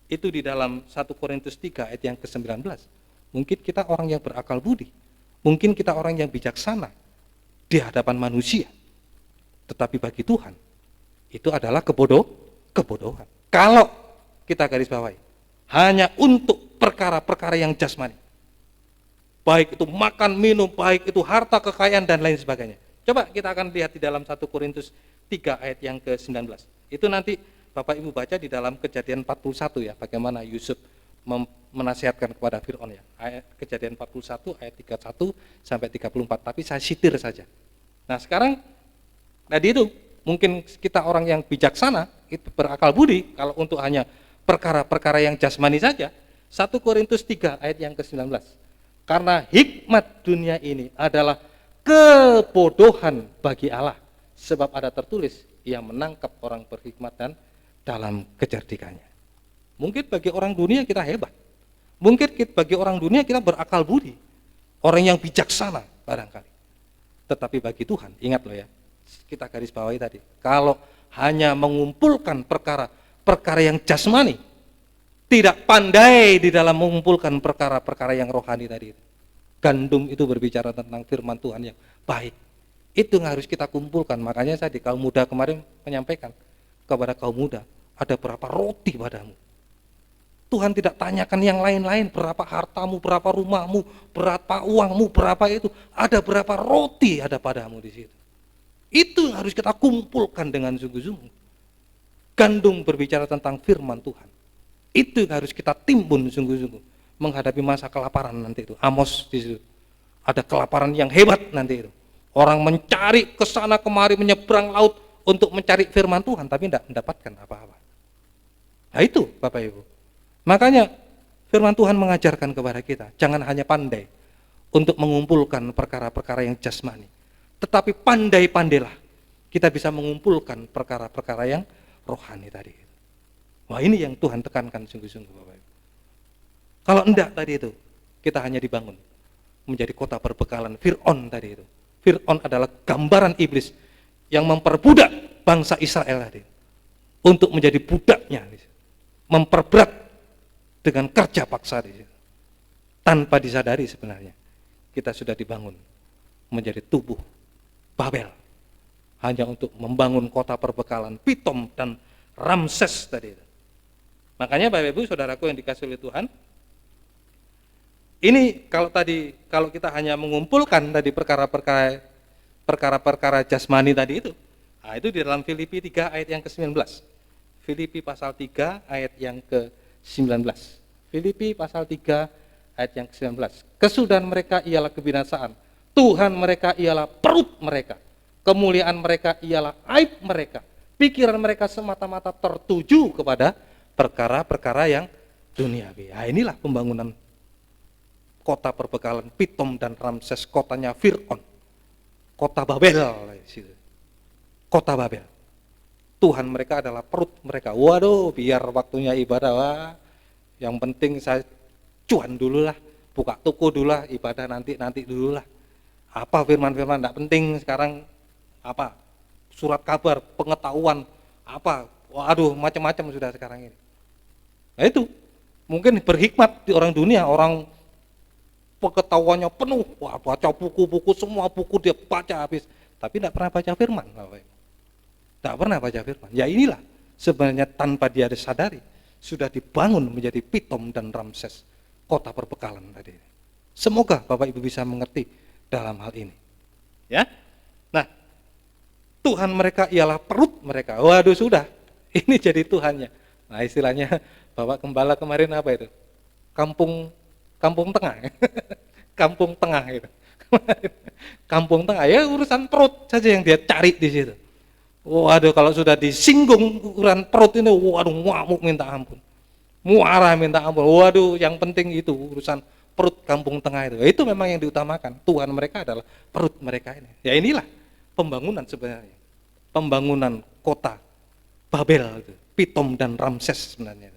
itu di dalam 1 Korintus 3 ayat yang ke-19, mungkin kita orang yang berakal budi, mungkin kita orang yang bijaksana di hadapan manusia, tetapi bagi Tuhan itu adalah kebodohan. Kalau kita garis bawahi hanya untuk perkara-perkara yang jasmani, baik itu makan, minum, baik itu harta, kekayaan dan lain sebagainya. Coba kita akan lihat di dalam 1 Korintus 3 ayat yang ke-19. Itu nanti Bapak Ibu baca di dalam Kejadian 41 ya, bagaimana Yusuf menasihatkan kepada Fir'aun ya. Kejadian 41 ayat 31 sampai 34, tapi saya sitir saja. Nah, sekarang tadi itu mungkin kita orang yang bijaksana, itu berakal budi kalau untuk hanya perkara-perkara yang jasmani saja. 1 Korintus 3 ayat yang ke-19. Karena hikmat dunia ini adalah kebodohan bagi Allah, sebab ada tertulis, ia menangkap orang berhikmat dan dalam kecerdikannya. Mungkin bagi orang dunia kita hebat, mungkin bagi orang dunia kita berakal budi, orang yang bijaksana barangkali. Tetapi bagi Tuhan, ingat loh ya, kita garis bawahi tadi, kalau hanya mengumpulkan perkara yang jasmani, tidak pandai di dalam mengumpulkan perkara-perkara yang rohani tadi, gandum itu berbicara tentang firman Tuhan yang baik, itu yang harus kita kumpulkan. Makanya saya di kaum muda kemarin menyampaikan kepada kaum muda, ada berapa roti padamu? Tuhan tidak tanyakan yang lain-lain, berapa hartamu, berapa rumahmu, berapa uangmu, berapa itu, ada berapa roti ada padamu di situ. Itu yang harus kita kumpulkan dengan sungguh-sungguh. Gandum berbicara tentang firman Tuhan, itu yang harus kita timbun sungguh-sungguh menghadapi masa kelaparan nanti itu. Amos di situ ada kelaparan yang hebat nanti itu. Orang mencari ke sana kemari, menyeberang laut untuk mencari firman Tuhan, tapi tidak mendapatkan apa-apa. Nah itu Bapak Ibu. Makanya firman Tuhan mengajarkan kepada kita, jangan hanya pandai untuk mengumpulkan perkara-perkara yang jasmani, tetapi pandai-pandailah kita bisa mengumpulkan perkara-perkara yang rohani tadi. Wah, ini yang Tuhan tekankan sungguh-sungguh Bapak Ibu. Kalau enggak tadi itu, kita hanya dibangun menjadi kota perbekalan Fir'aun tadi itu. Fir'aun adalah gambaran iblis yang memperbudak bangsa Israel tadi untuk menjadi budaknya, memperberat dengan kerja paksa di situ. Tanpa disadari sebenarnya kita sudah dibangun menjadi tubuh Babel hanya untuk membangun kota perbekalan Pitom dan Ramses tadi itu. Makanya Bapak Ibu saudaraku yang dikasihi oleh Tuhan, ini kalau kita hanya mengumpulkan tadi perkara-perkara jasmani tadi itu, nah itu di dalam Filipi 3 ayat yang ke-19. Filipi pasal 3 ayat yang ke-19. Filipi pasal 3 ayat yang ke-19. Kesudahan mereka ialah kebinasaan, Tuhan mereka ialah perut mereka, kemuliaan mereka ialah aib mereka, pikiran mereka semata-mata tertuju kepada perkara-perkara yang duniawi. Nah, inilah pembangunan kota perbekalan Pitom dan Ramses, kotanya Fir'aun, kota Babel, kota Babel. Tuhan mereka adalah perut mereka. Waduh, biar waktunya ibadah, wah, yang penting saya cuan dulu lah, buka toko dulu lah, ibadah nanti dulu lah. Apa firman-firman tidak penting sekarang, apa surat kabar, pengetahuan, apa, waduh macam-macam sudah sekarang ini. Nah itu mungkin berhikmat di orang dunia, orang pengetahuannya penuh, wah baca buku-buku, semua buku dia baca habis, tapi tidak pernah baca firman, tidak pernah baca firman. Ya inilah sebenarnya tanpa dia disadari sudah dibangun menjadi Pitom dan Ramses, kota perbekalan tadi. Semoga Bapak Ibu bisa mengerti dalam hal ini. Ya, nah Tuhan mereka ialah perut mereka. Waduh sudah, ini jadi Tuhannya. Nah istilahnya Bapak Gembala kemarin apa itu? Kampung tengah, kampung tengah itu. Kampung tengah ya urusan perut saja yang dia cari di situ. Waduh kalau sudah disinggung ukuran perut ini, waduh ngamuk minta ampun, muara minta ampun. Waduh yang penting itu urusan perut kampung tengah itu. Itu memang yang diutamakan. Tuhan mereka adalah perut mereka ini. Ya inilah pembangunan sebenarnya, pembangunan kota Babel itu, Pitom dan Ramses sebenarnya.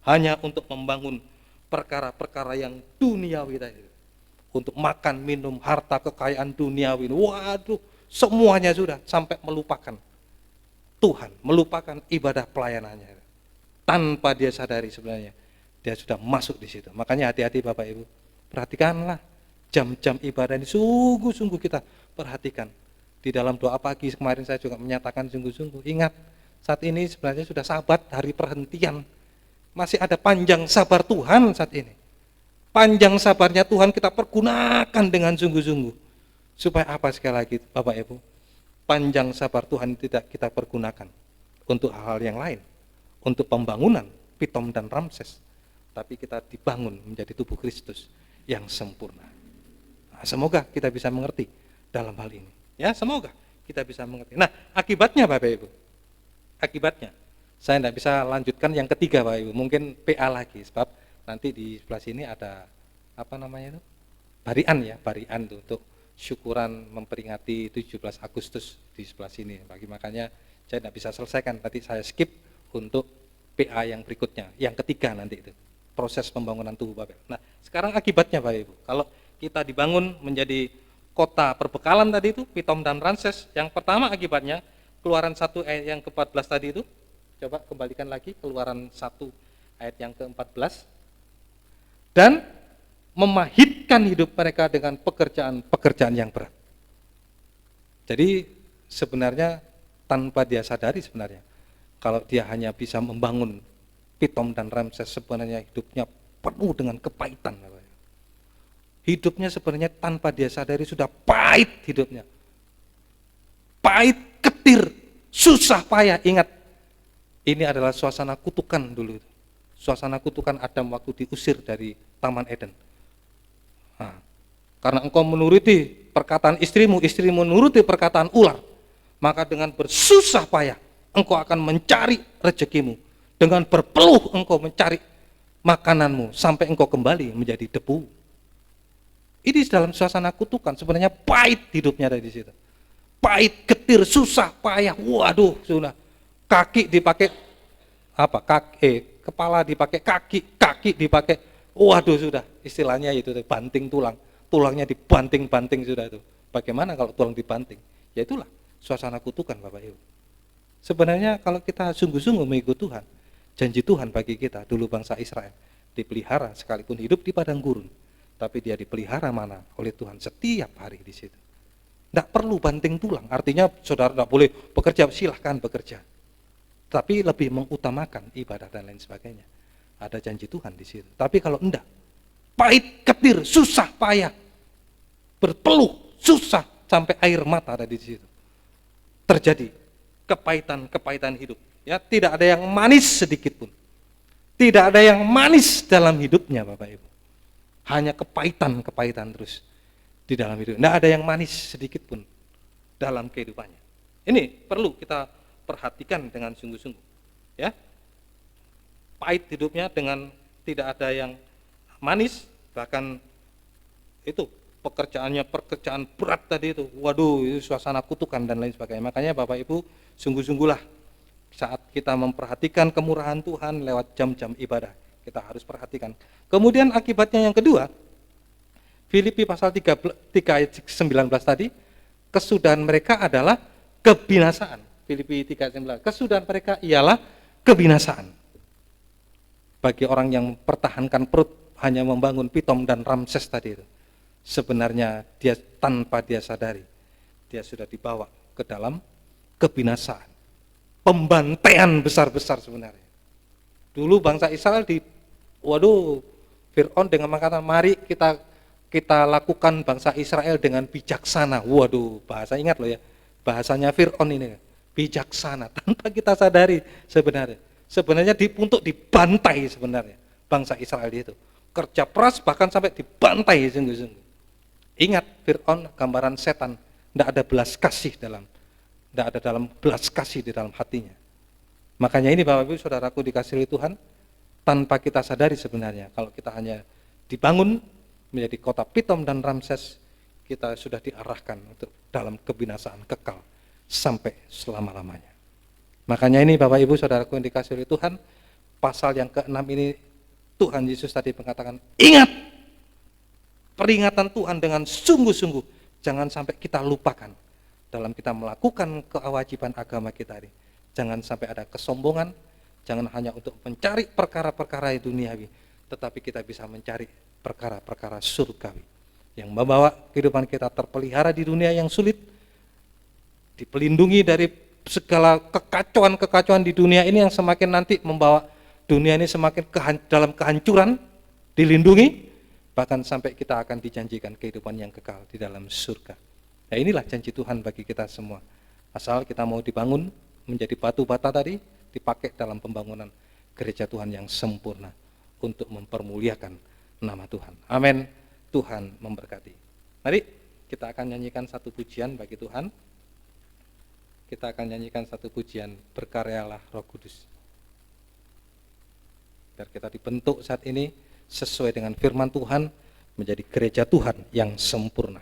Hanya untuk membangun perkara-perkara yang duniawi tadi. Untuk makan, minum, harta, kekayaan duniawi. Waduh, semuanya sudah sampai melupakan Tuhan, melupakan ibadah pelayanannya. Tanpa dia sadari sebenarnya dia sudah masuk di situ. Makanya hati-hati Bapak Ibu, perhatikanlah jam-jam ibadah ini, sungguh-sungguh kita perhatikan. Di dalam doa pagi kemarin saya juga menyatakan sungguh-sungguh, ingat saat ini sebenarnya sudah Sabat, hari perhentian. Masih ada panjang sabar Tuhan saat ini. Panjang sabarnya Tuhan kita pergunakan dengan sungguh-sungguh. Supaya apa sekali lagi Bapak Ibu? Panjang sabar Tuhan tidak kita pergunakan untuk hal-hal yang lain. Untuk pembangunan Pitom dan Ramses. Tapi kita dibangun menjadi tubuh Kristus yang sempurna. Nah, semoga kita bisa mengerti dalam hal ini. Ya, semoga kita bisa mengerti. Nah, akibatnya Bapak Ibu. Akibatnya. Saya tidak bisa lanjutkan yang ketiga Bapak Ibu. Mungkin PA lagi sebab nanti di sebelah sini ada apa namanya itu? Barian ya, barian tuh untuk syukuran memperingati 17 Agustus di sebelah sini. Makanya saya tidak bisa selesaikan. Nanti saya skip untuk PA yang berikutnya, yang ketiga nanti itu. Proses pembangunan tubuh Babel. Nah, sekarang akibatnya Bapak Ibu. Kalau kita dibangun menjadi kota perbekalan tadi itu, Pitom dan Ramses, yang pertama akibatnya, Keluaran 1 ayat yang ke-14 tadi itu, coba kembalikan lagi, Keluaran 1 ayat yang ke-14, dan memahitkan hidup mereka dengan pekerjaan-pekerjaan yang berat. Jadi sebenarnya tanpa dia sadari sebenarnya, kalau dia hanya bisa membangun Pitom dan Ramses, sebenarnya hidupnya penuh dengan kepahitan. Hidupnya sebenarnya tanpa dia sadari sudah pahit hidupnya. Pahit, ketir, susah payah. Ingat, ini adalah suasana kutukan dulu. Suasana kutukan Adam waktu diusir dari Taman Eden. Nah, karena engkau menuruti perkataan istrimu, istrimu menuruti perkataan ular, maka dengan bersusah payah engkau akan mencari rezekimu. Dengan berpeluh engkau mencari makananmu sampai engkau kembali menjadi debu. Ini dalam suasana kutukan, sebenarnya pahit hidupnya dari situ. Pahit, getir, susah, payah. Waduh, sudah. Kaki dipakai apa? Kepala dipakai kaki dipakai. Waduh, sudah. Istilahnya itu banting tulang. Tulangnya dibanting-banting sudah itu. Bagaimana kalau tulang dibanting? Ya itulah suasana kutukan Bapak Ibu. Sebenarnya kalau kita sungguh-sungguh mengikut Tuhan, janji Tuhan bagi kita dulu bangsa Israel dipelihara sekalipun hidup di padang gurun, tapi dia dipelihara mana oleh Tuhan setiap hari di situ. Tidak perlu banting tulang, artinya saudara tidak boleh bekerja, silahkan bekerja, tapi lebih mengutamakan ibadah dan lain sebagainya. Ada janji Tuhan di situ. Tapi kalau enggak, pahit, ketir, susah payah, berpeluh, susah sampai air mata ada di situ. Terjadi kepahitan hidup. Ya, tidak ada yang manis sedikit pun. Tidak ada yang manis dalam hidupnya Bapak Ibu. Hanya kepahitan terus di dalam hidup. Tidak ada yang manis sedikit pun dalam kehidupannya. Ini perlu kita perhatikan dengan sungguh-sungguh. Ya, pahit hidupnya dengan tidak ada yang manis, bahkan itu pekerjaan berat tadi itu. Waduh, itu suasana kutukan dan lain sebagainya. Makanya Bapak Ibu sungguh-sungguhlah saat kita memperhatikan kemurahan Tuhan lewat jam-jam ibadah. Kita harus perhatikan. Kemudian akibatnya yang kedua, Filipi pasal 3 ayat 19 tadi, kesudahan mereka adalah kebinasaan. Filipi 3:19, kesudahan mereka ialah kebinasaan. Bagi orang yang pertahankan perut hanya membangun Pitom dan Ramses tadi itu, sebenarnya dia tanpa dia sadari, dia sudah dibawa ke dalam kebinasaan, pembantaian besar-besar sebenarnya. Dulu bangsa Israel Fir'aun dengan mengatakan, mari kita lakukan bangsa Israel dengan bijaksana. Waduh, bahasa ingat loh ya, bahasanya Fir'aun ini, bijaksana, tanpa kita sadari sebenarnya untuk dibantai sebenarnya bangsa Israel itu. Kerja keras bahkan sampai dibantai sungguh-sungguh. Ingat, Fir'aun gambaran setan, tidak ada belas kasih di dalam hatinya. Makanya ini Bapak Ibu Saudaraku dikasihi Tuhan, tanpa kita sadari sebenarnya, kalau kita hanya dibangun menjadi kota Pitom dan Ramses, kita sudah diarahkan untuk dalam kebinasaan kekal sampai selama-lamanya. Makanya ini Bapak Ibu Saudaraku yang dikasihi Tuhan, pasal yang ke-6 ini Tuhan Yesus tadi mengatakan, ingat peringatan Tuhan dengan sungguh-sungguh, jangan sampai kita lupakan dalam kita melakukan kewajiban agama kita ini. Jangan sampai ada kesombongan, jangan hanya untuk mencari perkara-perkara duniawi, tetapi kita bisa mencari perkara-perkara surgawi yang membawa kehidupan kita terpelihara di dunia yang sulit, dipelindungi dari segala kekacauan-kekacauan di dunia ini yang semakin nanti membawa dunia ini semakin dalam kehancuran, dilindungi, bahkan sampai kita akan dijanjikan kehidupan yang kekal di dalam surga. Nah, inilah janji Tuhan bagi kita semua. Asal kita mau dibangun menjadi batu bata tadi, dipakai dalam pembangunan gereja Tuhan yang sempurna untuk mempermuliakan nama Tuhan. Amin. Tuhan memberkati. Mari kita akan nyanyikan satu pujian bagi Tuhan. Kita akan nyanyikan satu pujian, berkaryalah Roh Kudus. Biar kita dibentuk saat ini sesuai dengan firman Tuhan, menjadi gereja Tuhan yang sempurna.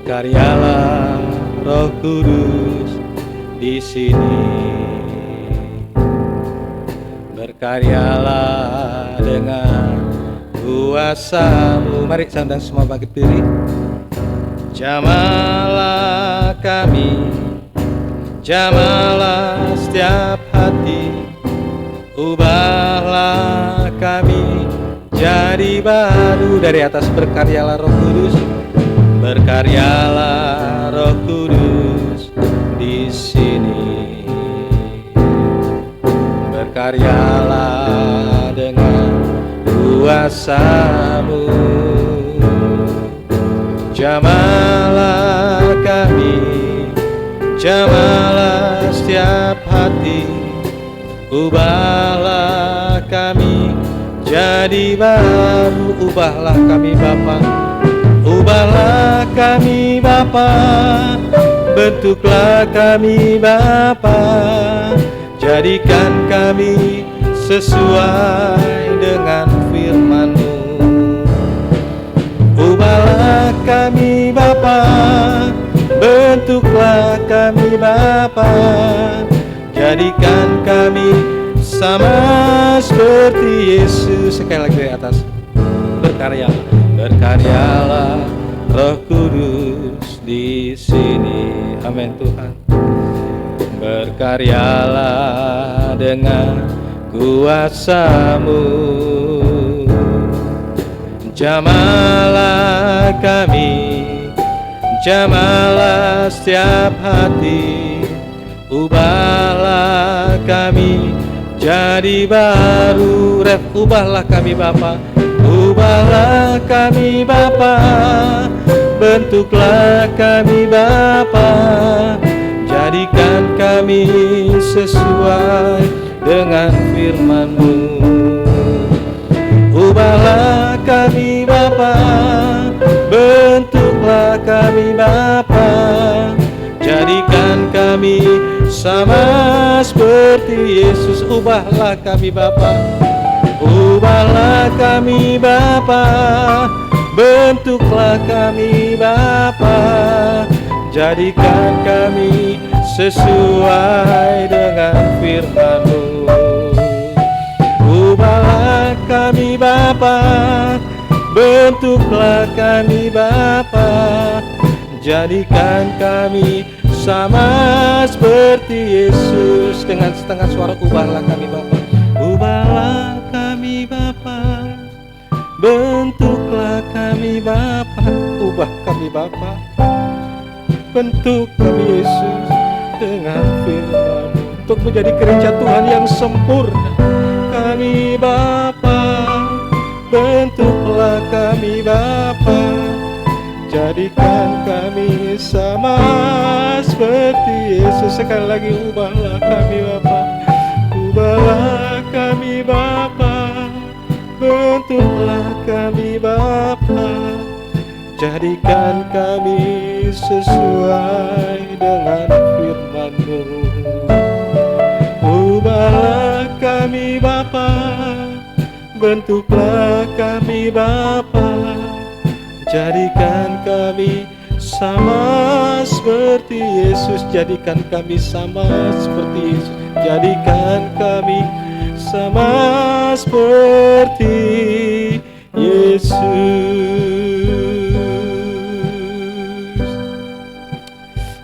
Berkaryalah Roh Kudus di sini. Berkaryalah dengan kuasa-Mu. Mari sedang semua bangkit diri. Jamahlah kami, jamahlah setiap hati, ubahlah kami jadi baru. Dari atas, berkaryalah Roh Kudus, berkaryalah Roh Kudus di sini. Berkaryalah dengan kuasa-Mu. Jamahlah kami, jamahlah setiap hati, ubahlah kami jadi baru. Ubahlah kami Bapa, ubahlah kami Bapa, bentuklah kami Bapa, jadikan kami sesuai dengan firman-Mu. Ubahlah kami Bapa, bentuklah kami Bapa, jadikan kami sama seperti Yesus. Sekali lagi dari atas, berkaryalah, berkaryalah Roh Kudus di sini. Amin Tuhan. Berkaryalah dengan kuasa-Mu. Jamahlah kami, jamahlah setiap hati, ubahlah kami jadi baru. Ref, ubahlah kami Bapa, ubahlah kami Bapa, bentuklah kami Bapa, jadikan kami sesuai dengan firman-Mu. Ubahlah kami Bapa, bentuklah kami Bapa, jadikan kami sama seperti Yesus. Ubahlah kami Bapa, ubahlah kami Bapa, bentuklah kami Bapa, jadikan kami sesuai dengan firman-Mu. Ubahlah kami Bapa, bentuklah kami Bapa, jadikan kami sama seperti Yesus. Dengan setengah suara, ubahlah kami Bapa, ubahlah kami Bapa, bentuklah kami Bapa. Ubah kami Bapa, bentuk kami Yesus dengan firman untuk menjadi gereja Tuhan yang sempurna. Kami Bapa, bentuklah kami Bapa, jadikan kami sama seperti Yesus. Sekali lagi, ubahlah kami Bapa, ubahlah kami Bapa, bentuklah kami Bapa, jadikan kami sesuai dengan firman-Mu. Ubahlah kami Bapa, bentuklah kami Bapa, jadikan kami sama seperti Yesus. Jadikan kami sama seperti Yesus, jadikan kami sama seperti Yesus.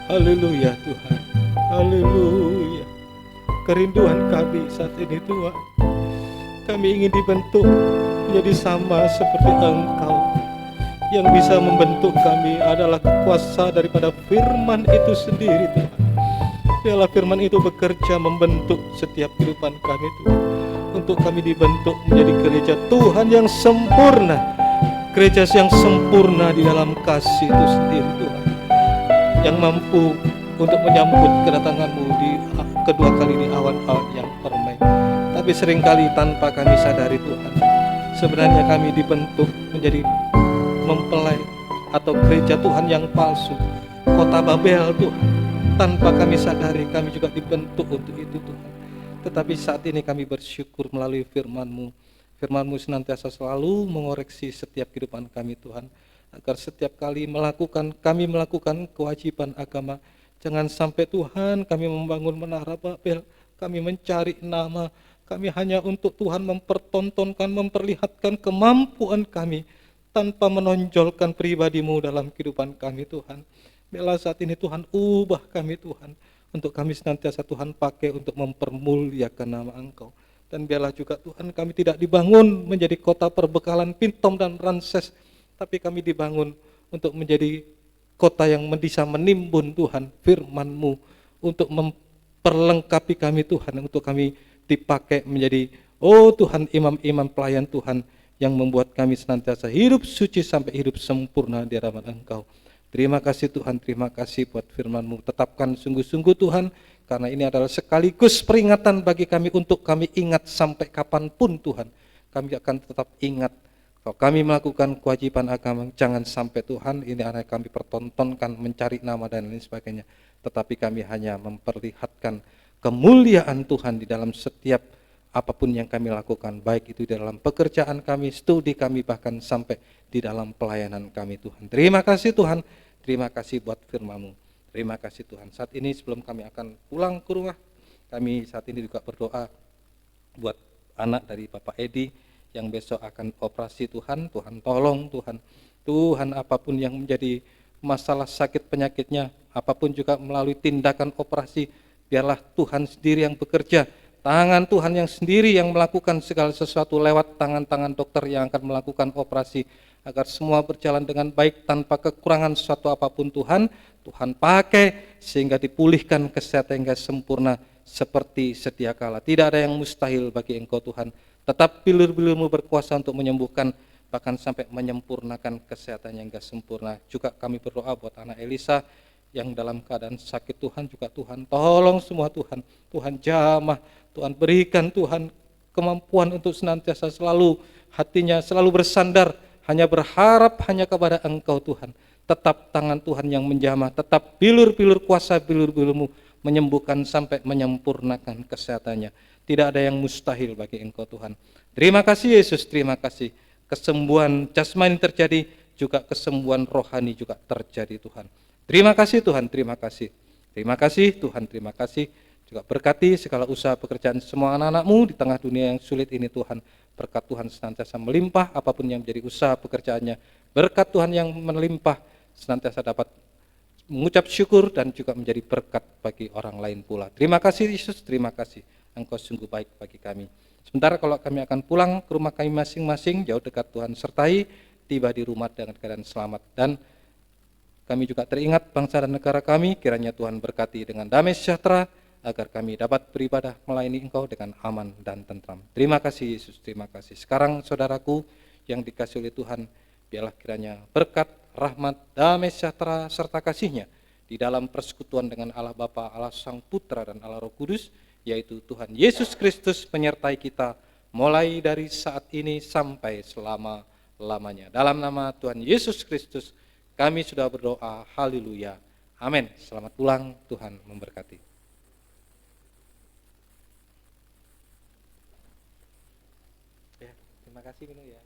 Haleluya Tuhan, haleluya. Kerinduan kami saat ini Tuhan, kami ingin dibentuk menjadi sama seperti Engkau. Yang bisa membentuk kami adalah kuasa daripada firman itu sendiri Tuhan. Biarlah firman itu bekerja membentuk setiap kehidupan kami Tuhan, untuk kami dibentuk menjadi gereja Tuhan yang sempurna, gereja yang sempurna di dalam kasih itu sendiri Tuhan, yang mampu untuk menyambut kedatangan-Mu di kedua kali di awan-awan yang permai. Tapi seringkali tanpa kami sadari Tuhan, sebenarnya kami dibentuk menjadi mempelai atau gereja Tuhan yang palsu, kota Babel Tuhan. Tanpa kami sadari, kami juga dibentuk untuk itu Tuhan. Tetapi saat ini kami bersyukur melalui firman-Mu. Firman-Mu senantiasa selalu mengoreksi setiap kehidupan kami Tuhan, agar setiap kali kami melakukan kewajiban agama, jangan sampai Tuhan kami membangun menara Babel, kami mencari nama, kami hanya untuk Tuhan mempertontonkan, memperlihatkan kemampuan kami, tanpa menonjolkan pribadi-Mu dalam kehidupan kami Tuhan. Biarlah saat ini Tuhan, ubah kami Tuhan, untuk kami senantiasa Tuhan pakai untuk mempermuliakan nama Engkau. Dan biarlah juga Tuhan, kami tidak dibangun menjadi kota perbekalan Pintom dan Ramses, tapi kami dibangun untuk menjadi kota yang bisa menimbun Tuhan firman-Mu, untuk memperlengkapi kami Tuhan, untuk kami dipakai menjadi Tuhan, imam-imam pelayan Tuhan, yang membuat kami senantiasa hidup suci sampai hidup sempurna di hadapan Engkau. Terima kasih Tuhan, terima kasih buat firman-Mu. Tetapkan sungguh-sungguh Tuhan, karena ini adalah sekaligus peringatan bagi kami untuk kami ingat sampai kapanpun Tuhan. Kami akan tetap ingat kalau kami melakukan kewajiban agama, jangan sampai Tuhan ini anak kami pertontonkan mencari nama dan lain sebagainya, tetapi kami hanya memperlihatkan kemuliaan Tuhan di dalam setiap apapun yang kami lakukan, baik itu di dalam pekerjaan kami, studi kami, bahkan sampai di dalam pelayanan kami Tuhan. Terima kasih Tuhan, terima kasih buat firman-Mu. Terima kasih Tuhan. Saat ini sebelum kami akan pulang ke rumah, kami saat ini juga berdoa buat anak dari Bapak Edi yang besok akan operasi Tuhan. Tuhan tolong Tuhan. Tuhan, apapun yang menjadi masalah sakit penyakitnya, apapun juga melalui tindakan operasi, biarlah Tuhan sendiri yang bekerja. Tangan Tuhan yang sendiri yang melakukan segala sesuatu lewat tangan-tangan dokter yang akan melakukan operasi, agar semua berjalan dengan baik tanpa kekurangan suatu apapun Tuhan. Tuhan pakai sehingga dipulihkan kesehatan hingga sempurna, seperti sedia kala. Tidak ada yang mustahil bagi Engkau Tuhan. Tetap bilur-bilur-Mu berkuasa untuk menyembuhkan, bahkan sampai menyempurnakan kesehatan yang gak sempurna. Juga kami berdoa buat anak Elisa yang dalam keadaan sakit, Tuhan juga Tuhan tolong semua Tuhan. Tuhan jamah, Tuhan berikan Tuhan kemampuan untuk senantiasa selalu hatinya selalu bersandar, hanya berharap hanya kepada Engkau Tuhan. Tetap tangan Tuhan yang menjamah, tetap bilur-bilur kuasa bilur-bilur-Mu menyembuhkan sampai menyempurnakan kesehatannya. Tidak ada yang mustahil bagi Engkau Tuhan. Terima kasih Yesus, terima kasih. Kesembuhan jasmani terjadi, juga kesembuhan rohani juga terjadi Tuhan. Terima kasih Tuhan, terima kasih. Terima kasih Tuhan, terima kasih. Juga berkati segala usaha pekerjaan semua anak-anak-Mu di tengah dunia yang sulit ini Tuhan. Berkat Tuhan senantiasa melimpah apapun yang menjadi usaha pekerjaannya. Berkat Tuhan yang melimpah senantiasa dapat mengucap syukur dan juga menjadi berkat bagi orang lain pula. Terima kasih Yesus, terima kasih. Engkau sungguh baik bagi kami. Sementara kalau kami akan pulang ke rumah kami masing-masing, jauh dekat Tuhan sertai, tiba di rumah dengan keadaan selamat. Dan kami juga teringat bangsa dan negara kami, kiranya Tuhan berkati dengan damai sejahtera, agar kami dapat beribadah melayani Engkau dengan aman dan tentram. Terima kasih Yesus, terima kasih. Sekarang saudaraku yang dikasihi oleh Tuhan, biarlah kiranya berkat, rahmat, damai sejahtera serta kasih-Nya di dalam persekutuan dengan Allah Bapa, Allah Sang Putra dan Allah Roh Kudus, yaitu Tuhan Yesus Kristus menyertai kita mulai dari saat ini sampai selama-lamanya. Dalam nama Tuhan Yesus Kristus kami sudah berdoa, haleluya, amin. Selamat pulang, Tuhan memberkati. Ya, terima kasih Minu ya.